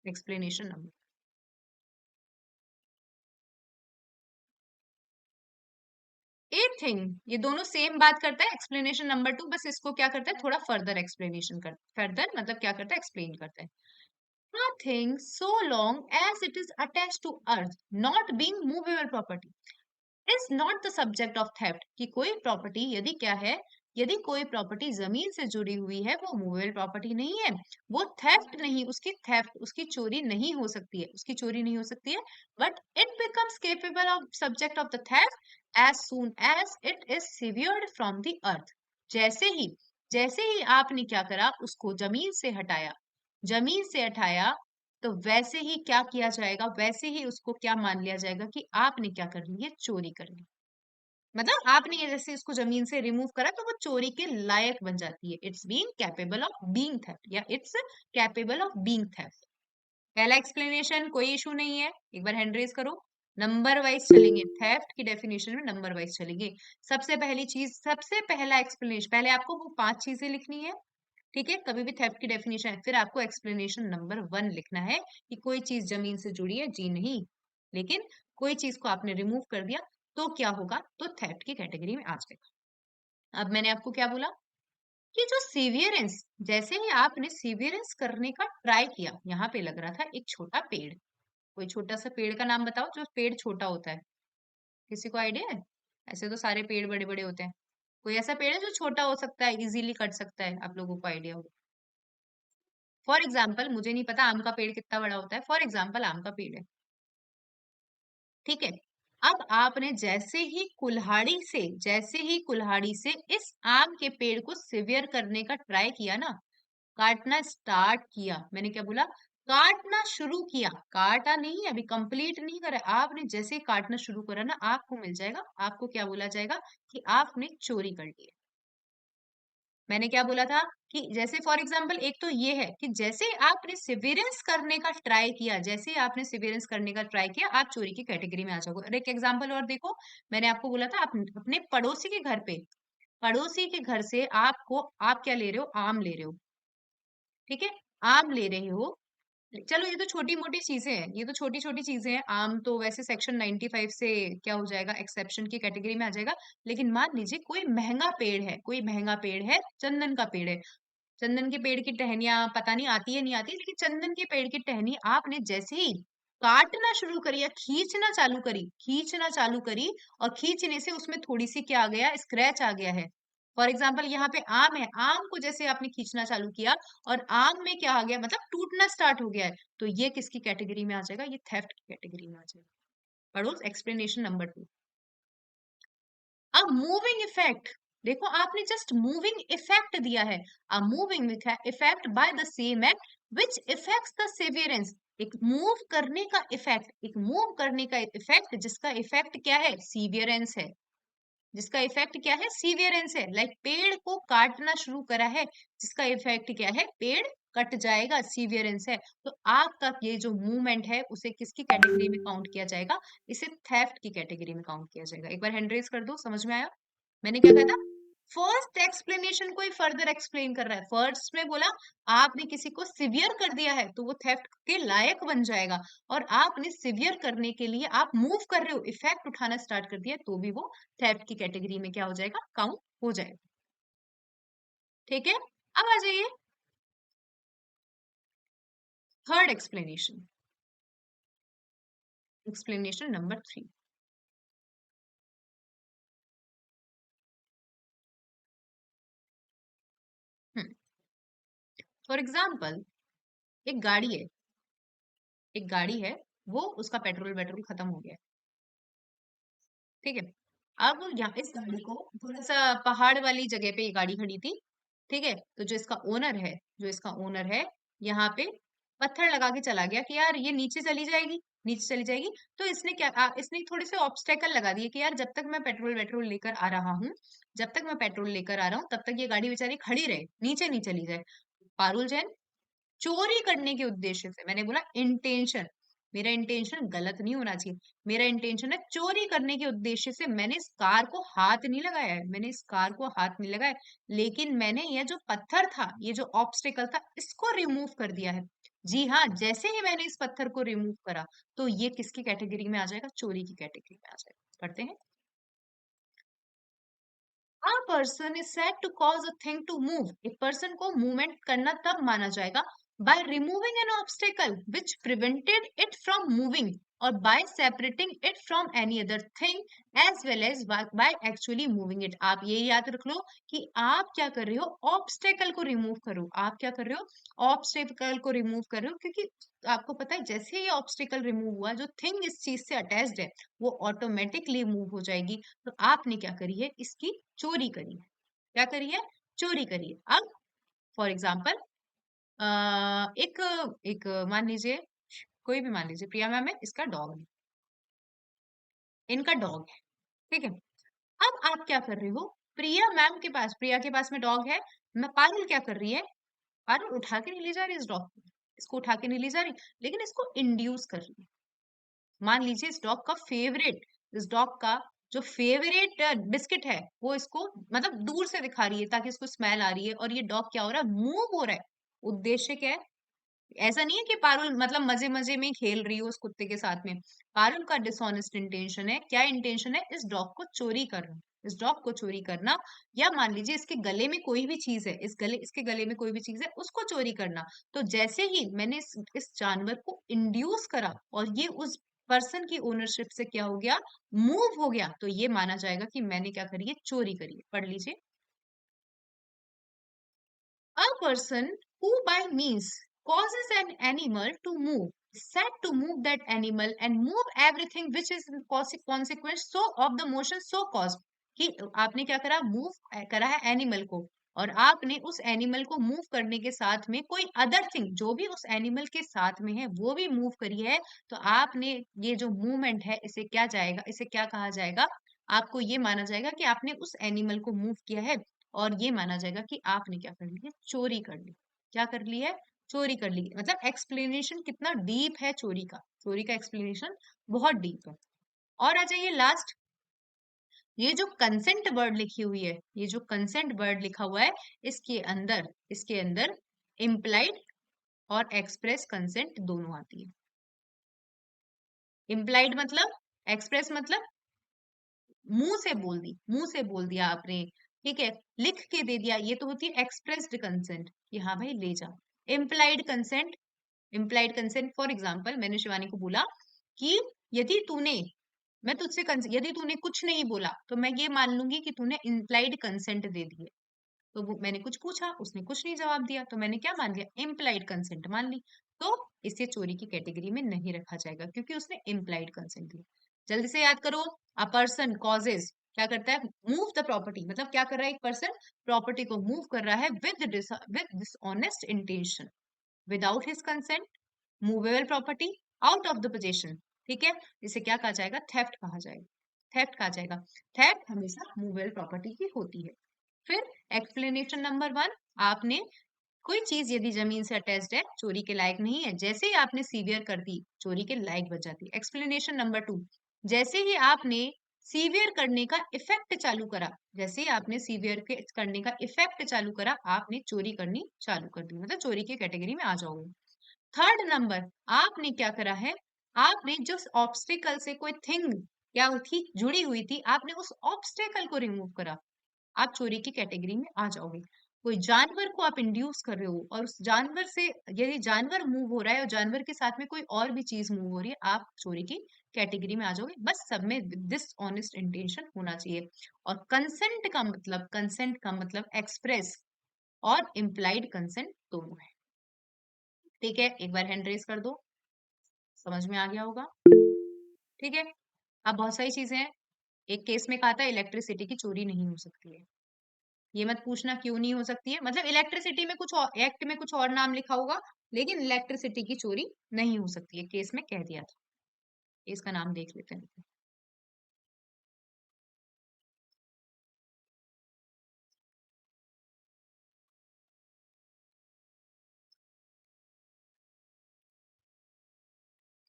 एक्सप्लेनेशन नंबर एट थिंग, ये दोनों सेम बात करता है। एक्सप्लेनेशन नंबर 2 बस इसको क्या करता है, थोड़ा फर्दर एक्सप्लेनेशन कर, फर्दर मतलब क्या करता है, एक्सप्लेन करता है। Nothing so long as it is attached to earth, not being movable property, is not the subject of theft, कि कोई प्रॉपर्टी यदि क्या है, यदि कोई प्रॉपर्टी जमीन से जुड़ी हुई है वो मूवेबल प्रॉपर्टी नहीं है, वो थेफ्ट नहीं, उसकी थेफ्ट उसकी चोरी नहीं हो सकती है, उसकी चोरी नहीं हो सकती है, but it becomes capable of subject of the theft as soon as it is severed from the earth. जैसे ही आपने क्या करा, उसको जमीन से हटाया, जमीन से हटाया, तो वैसे ही क्या किया जाएगा, वैसे ही उसको क्या मान लिया जाएगा कि आपने क्या कर ली है, चोरी कर ली। मतलब आपने ये जैसे इसको जमीन से रिमूव करा तो वो चोरी के लायक बन जाती है, it's being capable of being theft, या it's capable of being theft. पहला एक्सप्लेनेशन कोई इशू नहीं है, एक बार हैंड रेज करो। नंबर वाइज चलेंगे, थेफ्ट की डेफिनेशन में नंबर वाइज चलेंगे। सबसे पहली चीज, सबसे पहला एक्सप्लेनेशन, पहले आपको वो 5 चीजें लिखनी है, ठीक है, कभी भी थेफ्ट की डेफिनेशन है, फिर आपको एक्सप्लेनेशन नंबर 1 लिखना है कि कोई चीज जमीन से जुड़ी है, जी नहीं, लेकिन कोई चीज को आपने रिमूव कर दिया तो क्या होगा, तो थेफ्ट की कैटेगरी में आ जाएगा। अब मैंने आपको क्या बोला कि जो सीवियरेंस, जैसे ही आपने सीवियरेंस करने का ट्राई किया, यहाँ पे लग रहा था एक छोटा पेड़, कोई छोटा सा पेड़ का नाम बताओ जो पेड़ छोटा होता है, किसी को आइडिया है? ऐसे तो सारे पेड़ बड़े बड़े होते हैं, कोई ऐसा पेड़ है जो छोटा हो सकता है, इजीली कट सकता है, आप लोगों को आइडिया हो? फॉर एग्जाम्पल, मुझे नहीं पता आम का पेड़ कितना बड़ा होता है, फॉर एग्जाम्पल आम का पेड़ है, ठीक है। अब आपने जैसे ही कुल्हाड़ी से इस आम के पेड़ को सिवियर करने का ट्राई किया ना, काटना स्टार्ट किया, मैंने क्या बोला, काटना शुरू किया, काटा नहीं अभी, कंप्लीट नहीं करा, आपने जैसे ही काटना शुरू करा ना, आपको मिल जाएगा, आपको क्या बोला जाएगा कि आपने चोरी कर ली है। मैंने क्या बोला था कि जैसे फॉर एग्जांपल एक तो ये है कि जैसे आपने सिवियरेंस करने का ट्राई किया, जैसे आपने सिवियरेंस करने का ट्राई किया, आप चोरी की कैटेगरी में आ जाओगे। और एक एग्जांपल और देखो, मैंने आपको बोला था आप अपने पड़ोसी के घर पे, पड़ोसी के घर से आप क्या ले रहे हो, आम ले रहे हो, ठीक है, आम ले रहे हो। चलो ये तो छोटी मोटी चीजें हैं, ये तो छोटी छोटी चीजें हैं, आम तो वैसे सेक्शन 95 से क्या हो जाएगा, एक्सेप्शन की कैटेगरी में आ जाएगा। लेकिन मान लीजिए कोई महंगा पेड़ है, कोई महंगा पेड़ है, चंदन का पेड़ है, चंदन के पेड़ की टहनियां पता नहीं आती है नहीं आती, लेकिन चंदन के पेड़ की टहनी आपने जैसे ही काटना शुरू करी या खींचना चालू करी, और खींचने से उसमें थोड़ी सी क्या आ गया, स्क्रैच आ गया है। फॉर एग्जाम्पल यहाँ पे आम है, आम को जैसे आपने खींचना चालू किया और आम में क्या आ गया, मतलब टूटना स्टार्ट हो गया है, तो ये किसकी कैटेगरी में आ जाएगा, ये थेफ्ट की कैटेगरी में आ जाएगा। पढ़ो एक्सप्लेनेशन नंबर 2। अब मूविंग इफेक्ट, देखो आपने जस्ट मूविंग इफेक्ट दिया है, a moving effect by the same act which effects the severance, एक मूव करने का इफेक्ट, एक मूव करने का इफेक्ट जिसका इफेक्ट क्या है, सीवियरेंस है, जिसका इफेक्ट क्या है, सीवियरेंस है। लाइक पेड़ को काटना शुरू करा है, जिसका इफेक्ट क्या है, पेड़ कट जाएगा, सीवियरेंस है। तो आग का ये जो मूवमेंट है उसे किसकी कैटेगरी में काउंट किया जाएगा, इसे थेफ्ट की कैटेगरी में काउंट किया जाएगा। एक बार हैंड रेज कर दो, समझ में आया मैंने क्या कहा था, फर्स्ट एक्सप्लेनेशन को ही फर्दर एक्सप्लेन कर रहा है। फर्स्ट में बोला आपने किसी को सिवियर कर दिया है तो वो थेफ्ट के लायक बन जाएगा, और आपने सिवियर करने के लिए आप मूव कर रहे हो, इफेक्ट उठाना स्टार्ट कर दिया, तो भी वो थेफ्ट की कैटेगरी में क्या हो जाएगा, काउंट हो जाएगा। ठीक है, अब आ जाइए third explanation, explanation number 3। For example, एक गाड़ी है, एक गाड़ी है, वो उसका पेट्रोल वेट्रोल खत्म हो गया है, ठीक है। अब यहाँ इस गाड़ी को थोड़ा सा पहाड़ वाली जगह पे ये गाड़ी खड़ी थी, ठीक है। तो जो इसका ओनर है, जो इसका ओनर है, यहाँ पे पत्थर लगा के चला गया कि यार ये नीचे चली जाएगी, नीचे चली जाएगी। तो इसने क्या इसने थोड़े से ऑब्स्टेकल लगा दिए कि यार जब तक मैं पेट्रोल वेट्रोल लेकर आ रहा हूँ, जब तक मैं पेट्रोल लेकर आ रहा हूँ, तब तक ये गाड़ी बेचारी खड़ी रहे, नीचे नहीं चली जाए। पारुल जैन चोरी करने के उद्देश्य से, मैंने बोला इंटेंशन, मेरा इंटेंशन गलत नहीं होना चाहिए, मेरा इंटेंशन है चोरी करने के उद्देश्य से मैंने इस कार को हाथ नहीं लगाया है, मैंने इस कार को हाथ नहीं लगाया, लेकिन मैंने ये जो पत्थर था, ये जो ऑब्स्टिकल था, इसको रिमूव कर दिया है। जी हाँ, जैसे ही मैंने इस पत्थर को रिमूव करा, तो ये किसकी कैटेगरी में आ जाएगा, चोरी की कैटेगरी में आ जाएगा। पढ़ते हैं, A person is said to cause a thing to move. एक person को मूवमेंट करना तब माना जाएगा by removing an obstacle which prevented it from moving, or by separating it from any other thing as well as by actually moving it. आप ये याद रख लो कि आप क्या कर रहे हो, ऑब्स्टेकल को रिमूव करो, आप क्या कर रहे हो, ऑब्स्टेकल को रिमूव कर रहे हो, क्योंकि आपको पता है जैसे ही ऑब्स्टेकल रिमूव हुआ, जो थिंग इस चीज से अटैच्ड है वो ऑटोमेटिकली मूव हो जाएगी। तो आपने क्या करी है, इसकी चोरी करी है। क्या करी है, चोरी करी है। अब फॉर एग्जाम्पल एक एक मान लीजिए, कोई भी मान लीजिए, प्रिया मैम है, इसका डॉग है, इनका डॉग है, ठीक है। अब आप क्या कर रहे हो, प्रिया मैम के पास, प्रिया के पास में डॉग है, मैं पारुल क्या कर रही है, पारुल उठा के नहीं ले जा रही इस डॉग को, इसको उठा के नहीं ले जा रही, लेकिन इसको इंड्यूस कर रही है। मान लीजिए इस डॉग का फेवरेट, इस डॉग का जो फेवरेट बिस्किट है, वो इसको मतलब दूर से दिखा रही है ताकि इसको स्मेल आ रही है, और ये डॉग क्या हो रहा है, मूव हो रहा है। उद्देश्य क्या है, ऐसा नहीं है कि पारुल मतलब मजे मजे में ही खेल रही हो उस कुत्ते के साथ में। पारुल का डिसऑनेस्ट इंटेंशन है, क्या इंटेंशन है, इस डॉग को चोरी करना, इस डॉग को चोरी करना, या मान लीजिए इसके गले में कोई भी चीज है, इसके गले में कोई भी चीज है, उसको चोरी करना। तो जैसे ही मैंने इस जानवर को इंड्यूस करा और ये उस पर्सन की ओनरशिप से क्या हो गया, मूव हो गया, तो ये माना जाएगा कि मैंने क्या करी है, चोरी करी है। पढ़ लीजिए, a person who by means causes an animal to move is said to move that animal and move everything which is in consequence so of the motion so caused। कि आपने क्या करा, मूव करा है एनिमल को, और आपने उस एनिमल को मूव करने के साथ में कोई अदर थिंग जो भी उस एनिमल के साथ में है वो भी मूव करी है, तो आपने ये जो मूवमेंट है इसे क्या जाएगा, इसे क्या कहा जाएगा, आपको ये माना जाएगा कि आपने उस एनिमल को मूव किया है, और ये माना जाएगा कि आपने क्या कर लिया, चोरी कर ली। क्या कर ली है, चोरी कर ली। मतलब एक्सप्लेनेशन कितना डीप है चोरी का, चोरी का एक्सप्लेनेशन बहुत डीप है। और आ जाइए लास्ट, ये जो कंसेंट वर्ड लिखी हुई है, ये जो कंसेंट वर्ड लिखा हुआ है, इसके अंदर इम्प्लाइड और एक्सप्रेस कंसेंट दोनों आती है। इम्प्लाइड मतलब, एक्सप्रेस मतलब मुंह से बोल दी, मुंह से बोल दिया आपने, ठीक है, लिख के दे दिया, ये तो होती है एक्सप्रेस्ड कंसेंट कि हाँ भाई ले जा। Implied consent, implied consent for example मैंने शिवानी को बोला कि यदि तूने, मैं तुझसे यदि तूने कुछ नहीं बोला तो मैं ये मान लूंगी कि तूने इम्प्लाइड कंसेंट दे दिए। तो मैंने कुछ पूछा, उसने कुछ नहीं जवाब दिया, तो मैंने क्या मान लिया, इम्प्लाइड कंसेंट मान ली। तो इसे चोरी की कैटेगरी में नहीं रखा जाएगा क्योंकि उसने इम्प्लाइड कंसेंट दिया। जल्दी से याद करो, अ पर्सन कॉजेज क्या करता है, मूव द प्रॉपर्टी, मतलब क्या कर रहा है, एक पर्सन प्रॉपर्टी को मूव कर रहा है with dishonest intention, without his consent, movable property out of the possession, ठीक है। इसे क्या कहा जाएगा, थेफ्ट कहा जाएगा, थेफ्ट कहा जाएगा। थेफ्ट हमेशा मूवेबल प्रॉपर्टी की होती है। फिर एक्सप्लेनेशन नंबर 1, आपने कोई चीज यदि जमीन से अटैच्ड है, चोरी के लायक नहीं है, जैसे ही आपने सीवियर कर दी, चोरी के लायक बच जाती है। एक्सप्लेनेशन नंबर 2, जैसे ही आपने सीवियर करने का इफेक्ट चालू करा, जैसे ही आपने सीवियर के करने का इफेक्ट चालू करा, आपने चोरी करनी चालू कर दी, मतलब चोरी की कैटेगरी में आ जाओगे। थर्ड नंबर, आपने क्या करा है, आपने जो ऑब्स्टिकल से कोई थिंग क्या थी जुड़ी हुई थी, आपने उस ऑब्स्टिकल को रिमूव करा, आप चोरी की कैटेगरी में आ जाओगे। कोई जानवर को आप इंड्यूस कर रहे हो और उस जानवर से, यदि जानवर मूव हो रहा है और जानवर के साथ में कोई और भी चीज मूव हो रही है, आप चोरी की कैटेगरी में आ जाओगे। बस सब में दिस ऑनेस्ट इंटेंशन होना चाहिए। और कंसेंट का मतलब एक्सप्रेस और इम्प्लाइड कंसेंट दोनों है। ठीक है, एक बार हैंड रेस कर दो, समझ में आ गया होगा। ठीक है, अब बहुत सारी चीजें हैं। एक केस में कहा था इलेक्ट्रिसिटी की चोरी नहीं हो सकती है, ये मत पूछना क्यों नहीं हो सकती है, मतलब इलेक्ट्रिसिटी में कुछ और, एक्ट में कुछ और नाम लिखा होगा, लेकिन इलेक्ट्रिसिटी की चोरी नहीं हो सकती है, केस में कह दिया था। इसका नाम देख लेते हैं।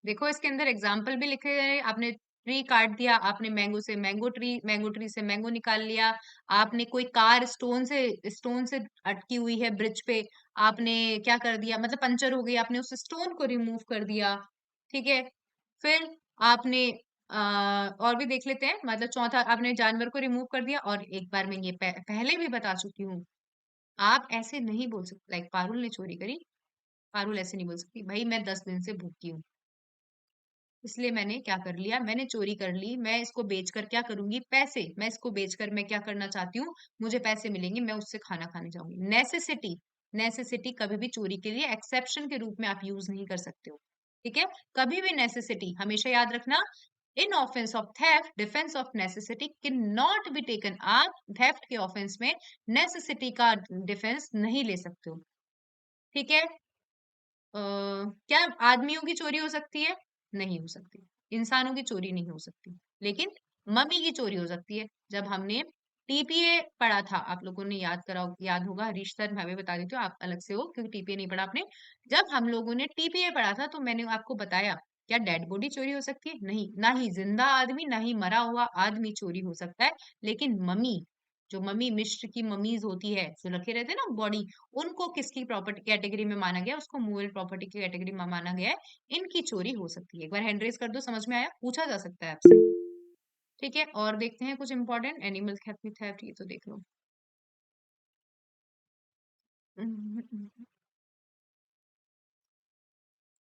देखो इसके अंदर एग्जाम्पल भी लिखे गए, आपने ट्री काट दिया, आपने मैंगो ट्री से मैंगो निकाल लिया, आपने कोई कार स्टोन से अटकी हुई है ब्रिज पे, आपने क्या कर दिया, मतलब पंचर हो गई, आपने उस स्टोन को रिमूव कर दिया। ठीक है, फिर आपने और भी देख लेते हैं, मतलब चौथा, आपने जानवर को रिमूव कर दिया। और एक बार मैं ये पहले भी बता चुकी हूँ, आप ऐसे नहीं बोल सकते, लाइक पारुल ने चोरी करी, पारुल ऐसे नहीं बोल सकती भाई मैं 10 दिन से भूखी हूँ, इसलिए मैंने क्या कर लिया, मैंने चोरी कर ली, मैं इसको बेचकर क्या करूंगी, पैसे, मैं इसको बेचकर मैं क्या करना चाहती हूँ, मुझे पैसे मिलेंगे, मैं उससे खाना खाने जाऊंगी। नेसेसिटी, नेसेसिटी कभी भी चोरी के लिए एक्सेप्शन के रूप में आप यूज नहीं कर सकते हो। ठीक है, कभी भी नेसेसिटी हमेशा याद रखना, in offence of theft defence of necessity can not be taken. आप थेफ्ट के ऑफेंस में नेसेसिटी का डिफेंस नहीं ले सकते हो। ठीक है, क्या आदमियों की चोरी हो सकती है, नहीं हो सकती, इंसानों की चोरी नहीं हो सकती, लेकिन मम्मी की चोरी हो सकती है। जब हमने टीपीए पढ़ा था, आप लोगों ने याद होगा, हरीश सर, मैं भी बता देती हूँ, आप अलग से हो क्योंकि टीपीए नहीं पढ़ा आपने। जब हम लोगों ने टीपीए पढ़ा था तो मैंने आपको बताया, क्या डेड बॉडी चोरी हो सकती है, नहीं, ना ही जिंदा आदमी, ना ही मरा हुआ आदमी चोरी हो सकता है, लेकिन मम्मी, जो मम्मी मिस्र की मम्मीज होती है जो रखे रहते हैं ना बॉडी, उनको किसकी प्रॉपर्टी कैटेगरी में माना गया, उसको मूवेबल प्रॉपर्टी की कैटेगरी में माना गया है। इनकी चोरी हो सकती है। एक बार हैंड रेज कर दो, समझ में आया, पूछा जा सकता है आपसे। ठीक है, और देखते हैं कुछ इंपॉर्टेंट एनिमल थेफ्ट, ये तो देख लो।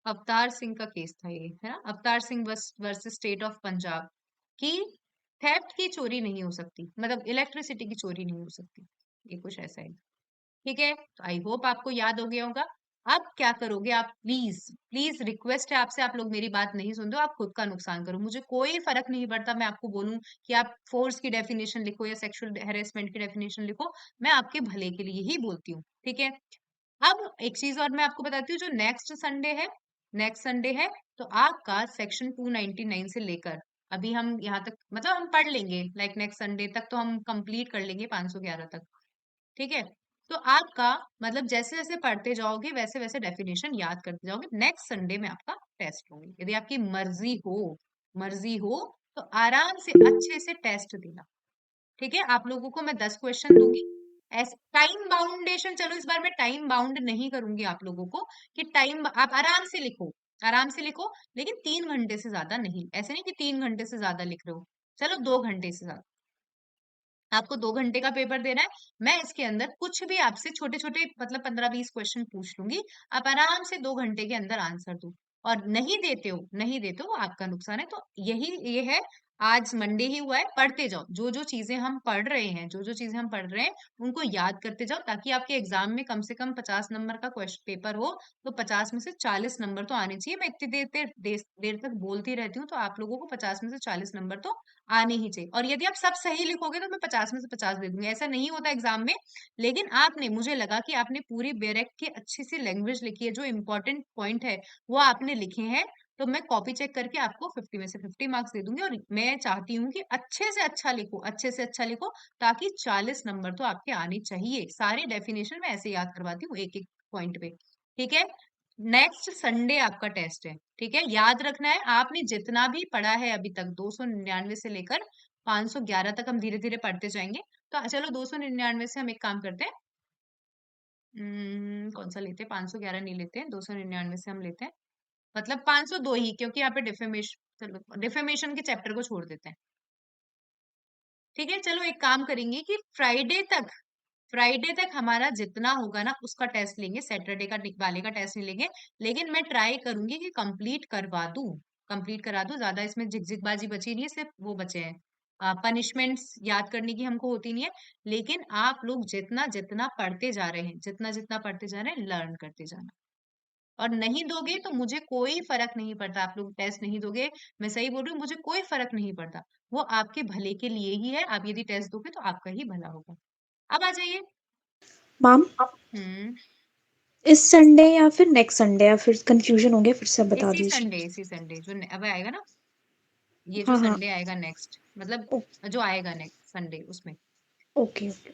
अवतार सिंह का केस था ये, है ना, Avtar Singh versus state of Punjab, की थेफ्ट की चोरी नहीं हो सकती, मतलब इलेक्ट्रिसिटी की चोरी नहीं हो सकती, ये कुछ ऐसा है। ठीक है, तो आई होप आपको याद हो गया होगा। अब क्या करोगे आप, प्लीज प्लीज रिक्वेस्ट है आपसे, आप लोग मेरी बात नहीं सुनते हो, आप खुद का नुकसान करो, मुझे कोई फर्क नहीं पड़ता मैं आपको बोलूं कि आप फोर्स की डेफिनेशन लिखो या सेक्सुअल हेरेसमेंट की डेफिनेशन लिखो, मैं आपके भले के लिए ही बोलती हूँ। ठीक है, अब एक चीज और मैं आपको बताती हूँ, जो नेक्स्ट संडे है, तो आपका सेक्शन 299 से लेकर, अभी हम यहाँ तक मतलब हम पढ़ लेंगे, लाइक नेक्स्ट संडे तक तो हम कंप्लीट कर लेंगे 511 तक। ठीक है, तो आपका मतलब जैसे जैसे पढ़ते जाओगे वैसे वैसे डेफिनेशन याद करते जाओगे। नेक्स्ट संडे में आपका टेस्ट होंगे, यदि आपकी मर्जी हो तो आराम से अच्छे से टेस्ट देना। ठीक है, आप लोगों को मैं 10 क्वेश्चन दूंगी, ऐसे टाइम बाउंडेशन, चलो इस बार मैं टाइम बाउंड नहीं करूंगी आप लोगों को, कि टाइम आप आराम से लिखो, आराम से लिखो, लेकिन 3 घंटे से ज्यादा नहीं, ऐसे नहीं कि 3 घंटे से ज्यादा लिख रहे हो, चलो 2 घंटे से ज्यादा, आपको 2 घंटे का पेपर देना है। मैं इसके अंदर कुछ भी आपसे छोटे छोटे मतलब 15-20 क्वेश्चन पूछ लूंगी, आप आराम से 2 घंटे के अंदर आंसर दो। और नहीं देते हो आपका नुकसान है। तो यही ये है, आज मंडे ही हुआ है, पढ़ते जाओ, जो जो चीजें हम पढ़ रहे हैं, जो जो चीजें हम पढ़ रहे हैं उनको याद करते जाओ, ताकि आपके एग्जाम में कम से कम 50 नंबर का क्वेश्चन पेपर हो, तो 50 में से 40 नंबर तो आने चाहिए। मैं इतनी देर तक बोलती रहती हूँ, तो आप लोगों को 50 में से 40 नंबर तो आने ही चाहिए। और यदि आप सब सही लिखोगे तो मैं 50 में से 50 दे दूंगी, ऐसा नहीं होता एग्जाम में। लेकिन आपने, मुझे लगा कि आपने पूरी बैरेक की अच्छी सी लैंग्वेज लिखी है, जो इंपॉर्टेंट पॉइंट है वो आपने लिखे हैं, तो मैं कॉपी चेक करके आपको 50 में से 50 मार्क्स दे दूंगी। और मैं चाहती हूँ कि अच्छे से अच्छा लिखो, अच्छे से अच्छा लिखो, ताकि 40 नंबर तो आपके आने चाहिए। सारी डेफिनेशन मैं ऐसे याद करवाती हूँ एक एक पॉइंट पे। ठीक है, नेक्स्ट संडे आपका टेस्ट है। ठीक है, याद रखना है, आपने जितना भी पढ़ा है अभी तक 299 से लेकर 511 तक हम धीरे धीरे पढ़ते जाएंगे। तो चलो 299 से हम एक काम करते हैं, कौन सा लेते हैं, 511 नहीं लेते हैं, 299 से हम लेते हैं, मतलब 502 ही, क्योंकि यहाँ पे डिफेमेशन, चलो डिफेमेशन के चैप्टर को छोड़ देते हैं। ठीक है, चलो एक काम करेंगे कि फ्राइडे तक हमारा जितना होगा ना उसका टेस्ट लेंगे, सैटरडे का वाले का टेस्ट नहीं लेंगे। लेकिन मैं ट्राई करूंगी कि कंप्लीट करा दूं, ज्यादा इसमें झिकझिकबाजी बची नहीं है, सिर्फ वो बचे हैं पनिशमेंट्स याद करने की हमको होती नहीं है। लेकिन आप लोग जितना जितना पढ़ते जा रहे हैं, जितना जितना पढ़ते जा रहे हैं, लर्न करते जाना। और नहीं दोगे तो मुझे कोई फर्क नहीं पड़ता, आप लोग टेस्ट नहीं दोगे, मैं सही बोल रही हूँ, मुझे कोई फर्क नहीं पड़ता। वो आपके भले के लिए ही है, आप यदि टेस्ट दोगे तो आपका ही भला होगा। अब आ जाइए। मैम हम्म इस संडे या फिर नेक्स्ट संडे, या फिर कंफ्यूजन हो गया, फिर से बता दीजिए। इसी संडे जो अब आएगा ना, ये जो हाँ हाँ, संडे आएगा नेक्स्ट, मतलब जो आएगा नेक्स्ट संडे उसमें। Okay okay.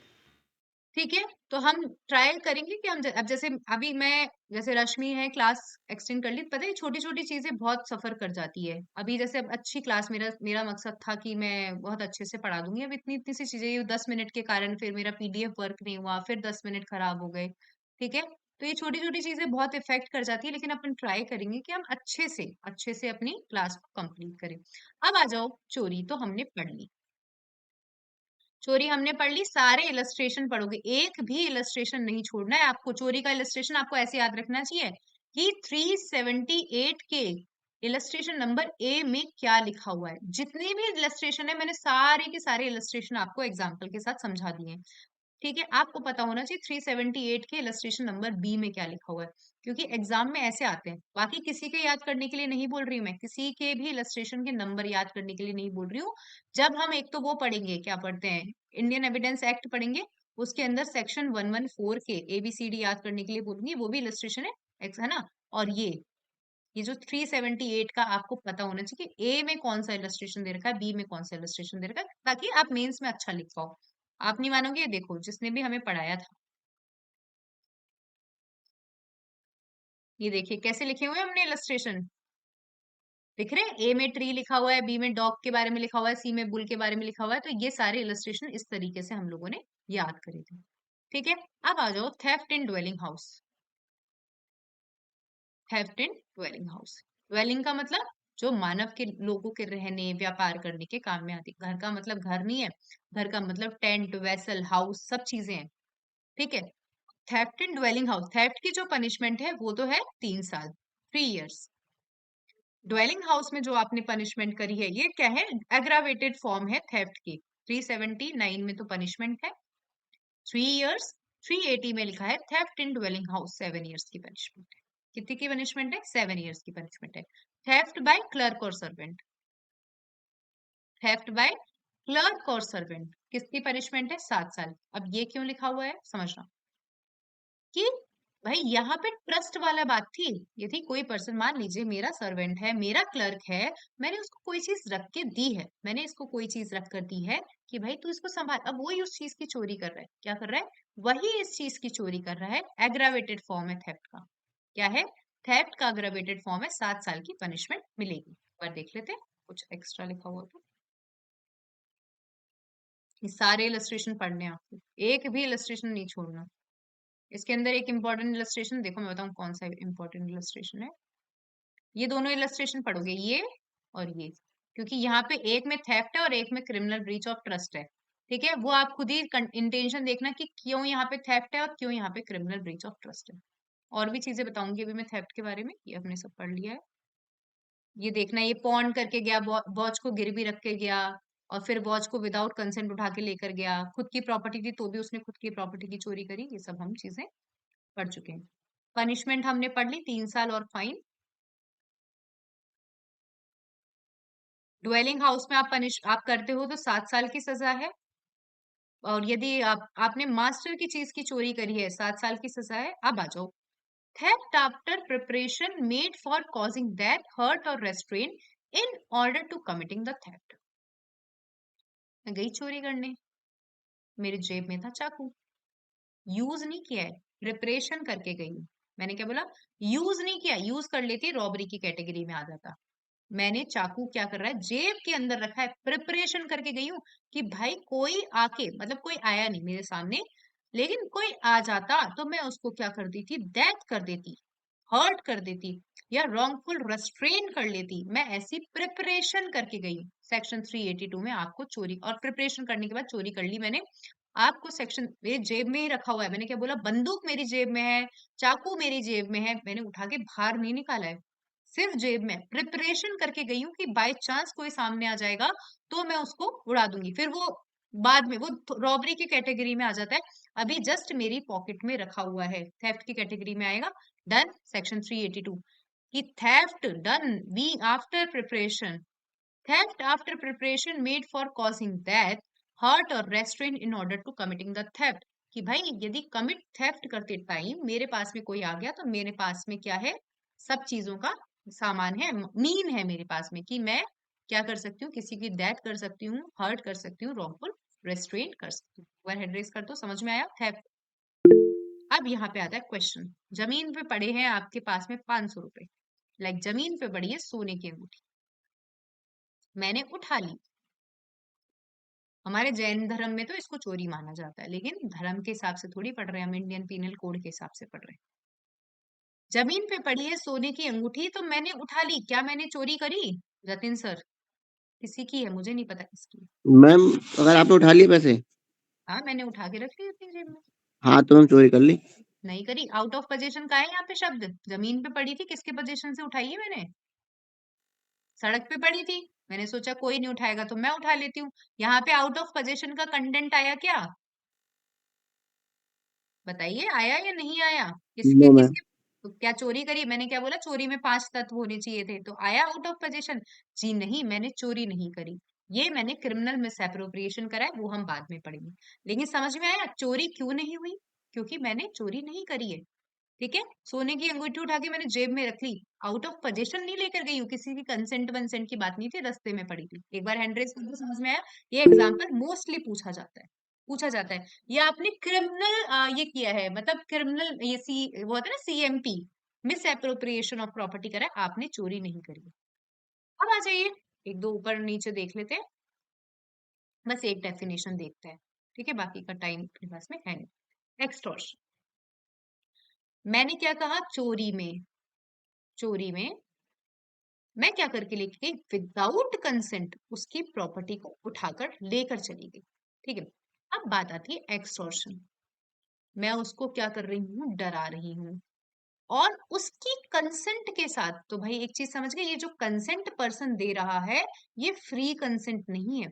ठीक है, तो हम ट्राई करेंगे कि हम अब जैसे अभी मैं, जैसे रश्मि है, क्लास एक्सटेंड कर ली, पता है छोटी छोटी चीजें बहुत सफर कर जाती है। अभी जैसे अब अच्छी क्लास, मेरा मेरा मकसद था कि मैं बहुत अच्छे से पढ़ा दूंगी, अब इतनी इतनी सी चीजें, ये 10 मिनट के कारण फिर मेरा पीडीएफ वर्क नहीं हुआ, फिर 10 मिनट खराब हो गए। ठीक है, तो ये छोटी छोटी चीजें बहुत इफेक्ट कर जाती है, लेकिन अपन ट्राई करेंगे कि हम अच्छे से अपनी क्लास को कंप्लीट करें। अब आ जाओ, चोरी तो हमने पढ़ ली, चोरी हमने पढ़ ली, सारे इलस्ट्रेशन पढ़ोगे, एक भी इलस्ट्रेशन नहीं छोड़ना है आपको। चोरी का इलस्ट्रेशन आपको ऐसे याद रखना चाहिए कि 378 के इलस्ट्रेशन नंबर ए में क्या लिखा हुआ है। जितने भी इलस्ट्रेशन है, मैंने सारे के सारे इलस्ट्रेशन आपको एग्जाम्पल के साथ समझा दिए हैं। ठीक है, आपको पता होना चाहिए 378 के इलस्ट्रेशन नंबर बी में क्या लिखा हुआ है, क्योंकि एग्जाम में ऐसे आते हैं। बाकी किसी के याद करने के लिए नहीं बोल रही हूँ मैं, किसी के भी इलस्ट्रेशन के नंबर याद करने के लिए नहीं बोल रही हूँ। जब हम एक तो वो पढ़ेंगे, क्या पढ़ते हैं, इंडियन एविडेंस एक्ट पढ़ेंगे, उसके अंदर सेक्शन 114 के ABCD याद करने के लिए बोलूंगी, वो भी इलस्ट्रेशन है ना। और ये जो 378 का आपको पता होना चाहिए कि ए में कौन सा इलस्ट्रेशन दे रखा है, बी में कौन सा इलस्ट्रेशन दे रखा है, ताकि आप मेंस में अच्छा लिख पाओ। आप नहीं मानोगे, ये देखो जिसने भी हमें पढ़ाया था, ये देखिए कैसे लिखे हुए हैं हमने इलस्ट्रेशन, दिख रहे हैं, ए में ट्री लिखा हुआ है, बी में डॉग के बारे में लिखा हुआ है, सी में बुल के बारे में लिखा हुआ है। तो ये सारे इलस्ट्रेशन इस तरीके से हम लोगों ने याद करे थे। ठीक है, अब आ जाओ थेफ्ट इन ड्वेलिंग हाउस। थेफ्ट इन ड्वेलिंग हाउस, ड्वेलिंग का मतलब जो मानव के, लोगों के रहने व्यापार करने के काम में आती। घर का मतलब घर नहीं है, घर का मतलब टेंट, वेसल, हाउस, सब चीजें हैं। ठीक है, थेफ्ट इन ड्वेलिंग हाउस, थेफ्ट की जो पनिशमेंट है वो तो है 3 साल, 3 इयर्स। ड्वेलिंग हाउस में जो आपने पनिशमेंट करी है, ये क्या है, एग्रावेटेड फॉर्म है थेफ्ट की। 379 में तो पनिशमेंट है 3 इयर्स, 380 में लिखा है थेफ्ट इन ड्वेलिंग हाउस 7 इयर्स की पनिशमेंट है। कितनी की पनिशमेंट है, 7 इयर्स की पनिशमेंट है। थेफ्ट बाय क्लर्क और सर्वेंट, थेफ्ट बाय क्लर्क और सर्वेंट किसकी पनिशमेंट है, 7 साल। अब ये क्यों लिखा हुआ है समझना, कि भाई यहाँ पे ट्रस्ट वाला बात थी। यदि कोई पर्सन, मान लीजिए मेरा सर्वेंट है, मेरा क्लर्क है, मैंने उसको कोई चीज रख के दी है, मैंने इसको कोई चीज रख कर दी है कि भाई तू इसको संभाल, अब वही उस चीज की चोरी कर रहा है, क्या कर रहा है, वही इस चीज की चोरी कर रहा है। एग्रावेटेड फॉर्म है थेफ्ट का, क्या है, थेफ्ट का अग्रवेटेड फॉर्म है, 7 साल की पनिशमेंट मिलेगी। एक बार देख लेते हैं कुछ एक्स्ट्रा लिखा हुआ तो। ये सारे इलस्ट्रेशन पढ़ने हैं आपको, एक भी इलस्ट्रेशन नहीं छोड़ना। इसके अंदर एक इंपॉर्टेंट इलस्ट्रेशन देखो, मैं बताऊं कौन सा इंपॉर्टेंट इलस्ट्रेशन है। ये दोनों इलस्ट्रेशन पढ़ोगे, ये और ये, क्योंकि यहाँ पे एक में थेफ्ट है और एक में क्रिमिनल ब्रीच ऑफ ट्रस्ट है। ठीक है, वो आप खुद ही इंटेंशन देखना कि क्यों यहाँ पे थेफ्ट है और क्यों यहाँ पे क्रिमिनल ब्रीच ऑफ ट्रस्ट है। और भी चीजें बताऊंगी अभी मैं थेफ्ट के बारे में, ये हमने सब पढ़ लिया है। ये देखना, ये पॉन करके गया, वॉच को गिरवी रख के गया, और फिर वॉच को विदाउट कंसेंट उठा के लेकर गया, खुद की प्रॉपर्टी थी तो भी उसने खुद की प्रॉपर्टी की चोरी करी, ये सब हम चीजें पढ़ चुके हैं। पनिशमेंट हमने पढ़ ली, 3 साल और फाइन। ड्वेलिंग हाउस में आप करते हो तो 7 साल की सजा है। और यदि आपने मास्टर की चीज की चोरी करी है, 7 साल की सजा है। अब आ जाओ, theft after preparation made for causing death, hurt और restraint in order to committing the theft. मैं गई चोरी करने, मेरे जेब में था चाकू, यूज नहीं किया है, प्रिपरेशन करके गई हूँ। मैंने क्या बोला, यूज नहीं किया, यूज कर लेती रॉबरी की कैटेगरी में आ जाता। मैंने चाकू क्या कर रहा है, जेब के अंदर रखा है, प्रिपरेशन करके गई हूँ कि भाई कोई आके, मतलब कोई आया नहीं मेरे सामने, लेकिन कोई आ जाता तो मैं उसको क्या कर देती, डेथ कर देती, हर्ट कर देती, या रॉन्गफुल रेस्ट्रेन कर लेती। मैं ऐसी प्रिपरेशन करके गई हूँ। सेक्शन 382 में आपको चोरी, और प्रिपरेशन करने के बाद चोरी कर ली मैंने, आपको सेक्शन, मेरे जेब में ही रखा हुआ है, मैंने क्या बोला, बंदूक मेरी जेब में है, चाकू मेरी जेब में है, मैंने उठा के बाहर नहीं निकाला है, सिर्फ जेब में प्रिपरेशन करके गई हूँ कि बाय चांस कोई सामने आ जाएगा तो मैं उसको उड़ा दूंगी, फिर वो बाद में वो रॉबरी की कैटेगरी में आ जाता है, अभी जस्ट मेरी पॉकेट में रखा हुआ है, थेफ्ट की कैटेगरी में आएगा। डन, सेक्शन 382 कि theft done be after preparation, theft after preparation made for causing death, hurt or restraint in order to committing the theft। कि भाई यदि कमिट थेफ्ट करते टाइम मेरे पास में कोई आ गया तो मेरे पास में क्या है, सब चीजों का सामान है, मीन है मेरे पास में कि मैं क्या कर सकती हूँ, किसी की डेथ कर सकती हूँ, हर्ट कर सकती हूँ, रॉन्गफुल रेस्ट्रेंट कर सकती हूँ। एक बार हेड रेस कर दो, समझ में आया थेफ्ट। अब यहाँ पे आता है क्वेश्चन, जमीन पे पड़े हैं आपके पास में 500 रुपए, लाइक जमीन पे पड़ी है सोने की अंगूठी, मैंने उठा ली। हमारे जैन धर्म में तो इसको चोरी माना जाता है, लेकिन धर्म के हिसाब से थोड़ी पढ़ रहे हैं हम, इंडियन पीनल कोड के हिसाब से पढ़ रहे हैं। जमीन पे पड़ी है सोने की अंगूठी तो मैंने उठा ली, क्या मैंने चोरी करी? जतिन सर, किसी की है, मुझे नहीं पता किसकी है। मैम अगर आपने उठा लिए पैसे, हाँ मैंने उठा के रख ली अपनी जेब में। हाँ तो मैम चोरी कर ली। नहीं करी, आउट ऑफ पोजीशन का है यहाँ पे शब्द, जमीन पे पड़ी थी, किसके पोजीशन से उठाई है मैंने? सड़क पे पड़ी थी, मैंने सोचा कोई नहीं उठाएगा तो मैं उठा लेती हूँ। यहाँ पे आउट ऑफ पोजीशन का कंटेंट आया क्या? बताइए, आया या नहीं आया? किसके नो मैम। किसके, तो क्या चोरी करी? मैंने क्या बोला, चोरी में 5 तत्व होने चाहिए थे, तो आया आउट ऑफ पोजीशन? जी नहीं, मैंने चोरी नहीं करी, ये मैंने क्रिमिनल मिसएप्रोप्रिएशन करा है, वो हम बाद में पढ़ेंगे। लेकिन समझ में आया चोरी क्यों नहीं हुई? क्योंकि मैंने चोरी नहीं करी है। ठीक है, सोने की अंगूठी उठा के मैंने जेब में रख ली, आउट ऑफ पोजीशन नहीं लेकर गई हूँ, किसी की कंसेंट वंसेंट की बात नहीं थी, रास्ते में पड़ी थी। एक बार हैंड रेज कर दो, समझ में आया? ये एग्जाम्पल मोस्टली पूछा जाता है। ये आपने क्रिमिनल ये किया है, मतलब क्रिमिनल ये वो होता है ना, CMP, miss appropriation of property करा है, आपने चोरी नहीं करी है। अब आ जाइए, एक दो ऊपर नीचे देख लेते हैं, बस एक डेफिनेशन देखते हैं, ठीक है, बाकी का टाइम अपने पास में है नहीं। एक्सटॉर्शन, मैंने क्या कहा, चोरी में मैं क्या करके लेके गई, विदाउट कंसेंट उसकी प्रॉपर्टी को उठाकर लेकर चली गई। ठीक है, अब बात आती है एक्सटॉर्शन, मैं उसको क्या कर रही हूँ, डरा रही हूँ, और उसकी कंसेंट के साथ। तो भाई एक चीज समझ गए, ये जो कंसेंट पर्सन दे रहा है ये फ्री कंसेंट नहीं है।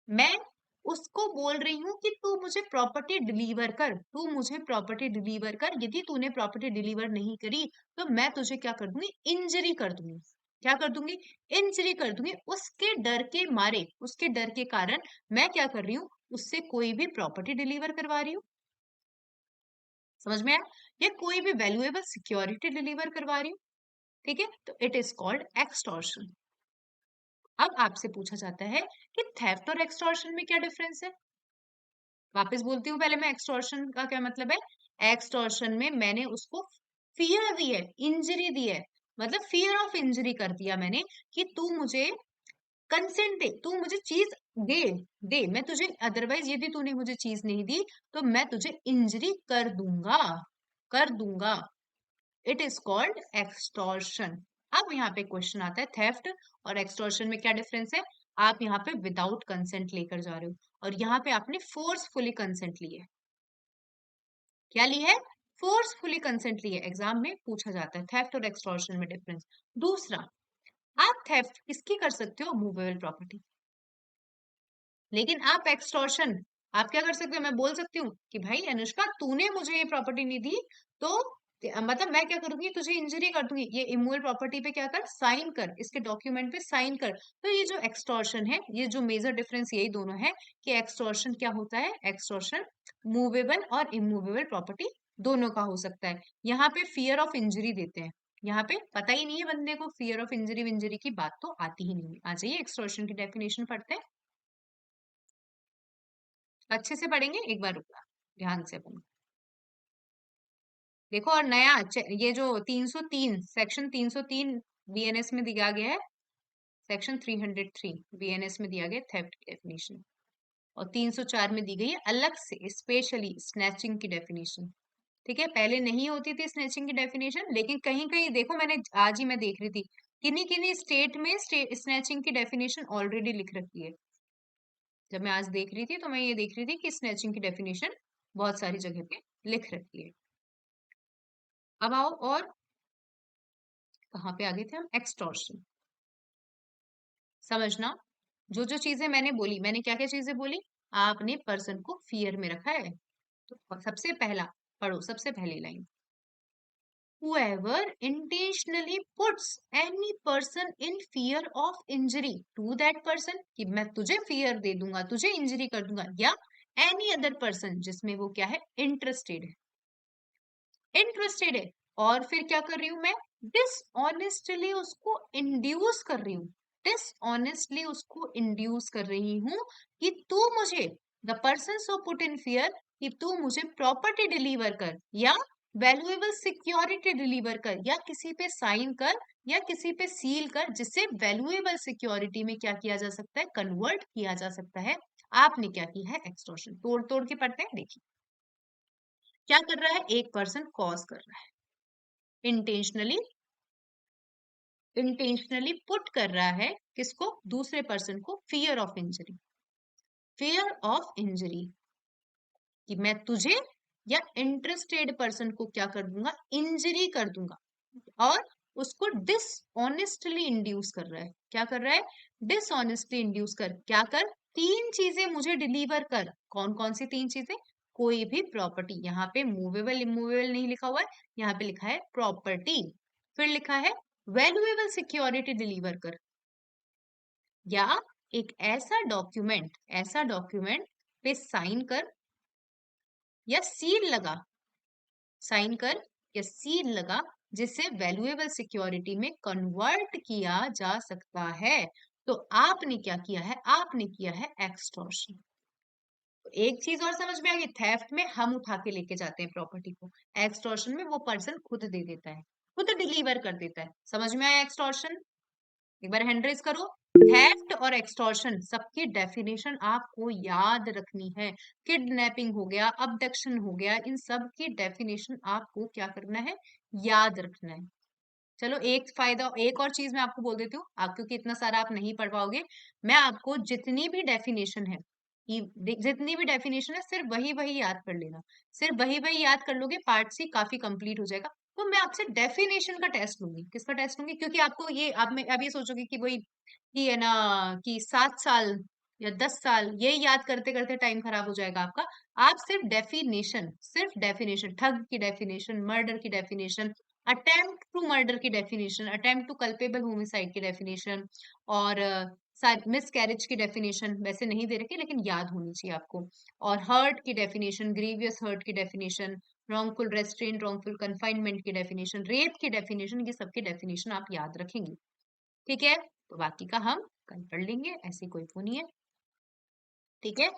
मैं उसको बोल रही हूँ कि तू मुझे प्रॉपर्टी डिलीवर कर, तू मुझे प्रॉपर्टी डिलीवर कर, यदि तूने प्रॉपर्टी डिलीवर नहीं करी तो मैं तुझे क्या कर दूंगी, इंजरी कर दूंगी। क्या कर दूंगी? इंजरी कर दूंगी। उसके डर के मारे, उसके डर के कारण मैं क्या कर रही हूँ, उससे कोई भी प्रॉपर्टी डिलीवर करवा रही हूँ। समझ में आया? या कोई भी वैल्यूएबल सिक्योरिटी डिलीवर करवा रही हूँ। ठीक है, तो इट इज कॉल्ड एक्सटॉर्शन। अब आपसे पूछा जाता है कि थेफ्ट और एक्सटॉर्शन में क्या डिफरेंस है। वापस बोलती हूँ पहले मैं, एक्सटॉर्शन का क्या मतलब है। एक्सटॉर्शन में मैंने उसको फियर दी है, इंजरी दी है, मतलब फियर ऑफ इंजरी कर दिया मैंने, कि तू मुझे कंसेंट दे, तू मुझे चीज दे, मैं तुझे, अदरवाइज यदि तूने मुझे चीज नहीं दी तो मैं तुझे इंजरी कर दूंगा। It is called extortion. अब यहाँ पे क्वेश्चन आता है, थेफ्ट और एक्सटॉर्शन में क्या डिफरेंस है। आप यहाँ पे विदाउट कंसेंट लेकर जा रहे हो, और यहाँ पे आपने फोर्सफुली कंसेंट ली है। क्या ली है? फोर्सफुली कंसेंट ली है। एग्जाम में पूछा जाता है थेफ्ट और एक्सटॉर्शन में डिफरेंस। दूसरा, आप थेफ्ट किसकी कर सकते हो, मूवेबल प्रॉपर्टी, लेकिन आप एक्सटॉर्शन आप क्या कर सकते हो, मैं बोल सकती हूँ कि भाई अनुष्का तूने मुझे ये प्रॉपर्टी नहीं दी, तो मतलब मैं क्या करूंगी, तुझे इंजरी कर दूंगी, ये इमूवेबल प्रॉपर्टी पे क्या कर, साइन कर, इसके डॉक्यूमेंट पे साइन कर। तो ये जो एक्सटॉर्शन है, ये जो मेजर डिफरेंस यही दोनों है, कि एक्सटॉर्शन क्या होता है, एक्सटॉर्शन मूवेबल और इमूवेबल प्रॉपर्टी दोनों का हो सकता है। यहाँ पे फियर ऑफ इंजरी देते हैं, यहाँ पे पता ही नहीं है बंदे को, फियर ऑफ इंजरी विंजरी की बात तो आती ही नहीं है। आ जाइए एक्सटॉर्शन की डेफिनेशन पढ़ते हैं, अच्छे से पढ़ेंगे, एक बार रुकना ध्यान से अपन। देखो, और नया ये जो 303 सेक्शन 303 BNS में दिया गया है, सेक्शन 303 बीएनएस में दिया गया थेफ्ट की डेफिनेशन, और 304 में दी गई है अलग से स्पेशली स्नैचिंग की डेफिनेशन। ठीक है, पहले नहीं होती थी स्नैचिंग की डेफिनेशन, लेकिन कहीं कहीं देखो, मैंने आज ही मैं देख रही थी किन्हीं किन्हीं स्टेट में स्नैचिंग की डेफिनेशन ऑलरेडी लिख रखी है। जब मैं आज देख रही थी तो मैं ये देख रही थी कि स्नैचिंग की डेफिनेशन बहुत सारी जगह पे लिख रखी है। अब आओ, और कहाँ पे आगे थे हम, एक्सटॉर्शन। समझना, जो जो चीजें मैंने बोली, मैंने क्या क्या चीजें बोली, आपने पर्सन को फियर में रखा है। तो सबसे पहला पढ़ो, सबसे पहली line, whoever intentionally puts any person in fear of injury to that person, कि मैं तुझे फियर दे दूंगा, तुझे इंजरी कर दूंगा, या एनी अदर पर्सन जिसमें वो क्या है, इंटरेस्टेड है, इंटरेस्टेड है, और फिर क्या कर रही हूं मैं, डिसऑनेस्टली उसको इंड्यूस कर रही हूँ, डिसऑनेस्टली उसको इंड्यूस कर रही हूँ कि तू मुझे, the person so put in fear, कि तू मुझे प्रॉपर्टी डिलीवर कर, या वैल्यूएबल सिक्योरिटी डिलीवर कर, या किसी पे साइन कर, या किसी पे सील कर, जिससे वैल्यूएबल सिक्योरिटी में क्या किया जा सकता है, कन्वर्ट किया जा सकता है। आपने क्या किया है, एक्सटॉर्शन। तोड़ तोड़ के पढ़ते हैं, देखिए क्या कर रहा है, एक पर्सन कॉज कर रहा है, इंटेंशनली, इंटेंशनली पुट कर रहा है किसको, दूसरे पर्सन को, fear of injury, fear of injury, कि मैं तुझे या इंटरेस्टेड पर्सन को क्या कर दूंगा, इंजरी कर दूंगा, और उसको डिसऑनेस्टली इंड्यूस कर रहा है, क्या कर रहा है, डिसऑनेस्टली इंड्यूस कर, क्या कर, तीन चीजें मुझे डिलीवर कर, कौन कौन सी तीन चीजें, कोई भी प्रॉपर्टी, यहाँ पे मूवेबल इमूवेबल नहीं लिखा हुआ है, यहाँ पे लिखा है प्रॉपर्टी, फिर लिखा है वैल्यूएबल सिक्योरिटी डिलीवर कर, या एक ऐसा डॉक्यूमेंट पे साइन कर या सील लगा, साइन कर या सील लगा, जिससे वैल्यूएबल सिक्योरिटी में कन्वर्ट किया जा सकता है। तो आपने क्या किया है, आपने किया है एक्सटॉर्शन। तो एक चीज और समझ में आ गई, थेफ्ट में हम उठा के लेके जाते हैं प्रॉपर्टी को, एक्सटॉर्शन में वो पर्सन खुद दे देता है, खुद डिलीवर कर देता है। समझ में आया एक्सटॉर्शन, एक बार हैंड रेज करो। थेफ्ट और एक्सटॉर्शन सबकी डेफिनेशन आपको याद रखनी है। किडनैपिंग हो गया, अबडक्शन हो गया, इन सब की डेफिनेशन आपको क्या करना है, याद रखना है। चलो एक फायदा, एक और चीज मैं आपको बोल देती हूँ, आप क्योंकि इतना सारा आप नहीं पढ़ पाओगे, मैं आपको जितनी भी डेफिनेशन है, जितनी भी डेफिनेशन है, सिर्फ वही वही याद कर लेना, सिर्फ वही वही याद कर लोगे, पार्ट सी काफी कंप्लीट हो जाएगा। तो मैं आपसे डेफिनेशन का टेस्ट लूंगी, किसका टेस्ट लूंगी, क्योंकि आपको ये अब ये सोचोगे कि वही कि है ना, कि 7 साल या 10 साल ये याद करते करते टाइम खराब हो जाएगा आपका। आप सिर्फ डेफिनेशन, ठग की डेफिनेशन, मर्डर की डेफिनेशन, अटेम्प्ट टू मर्डर की definition, attempt to culpable homicide की डेफिनेशन, और मिस कैरेज की डेफिनेशन वैसे नहीं दे रखी, लेकिन याद होनी चाहिए आपको, और हर्ट की डेफिनेशन, ग्रीवियस हर्ट की definition, wrongful restaurant, wrongful confinement की डेफिनेशन, रेप की डेफिनेशन, ये सबकी डेफिनेशन आप याद रखेंगे। ठीक है, तो बाकी का हम कल पढ़ लेंगे, ऐसी कोई वो नहीं है। ठीक है,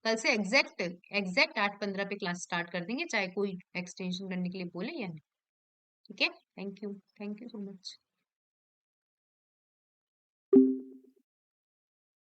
कल से एग्जैक्ट 8:15 पे क्लास स्टार्ट कर देंगे, चाहे कोई एक्सटेंशन करने के लिए बोले या नहीं। ठीक है, थैंक यू सो मच।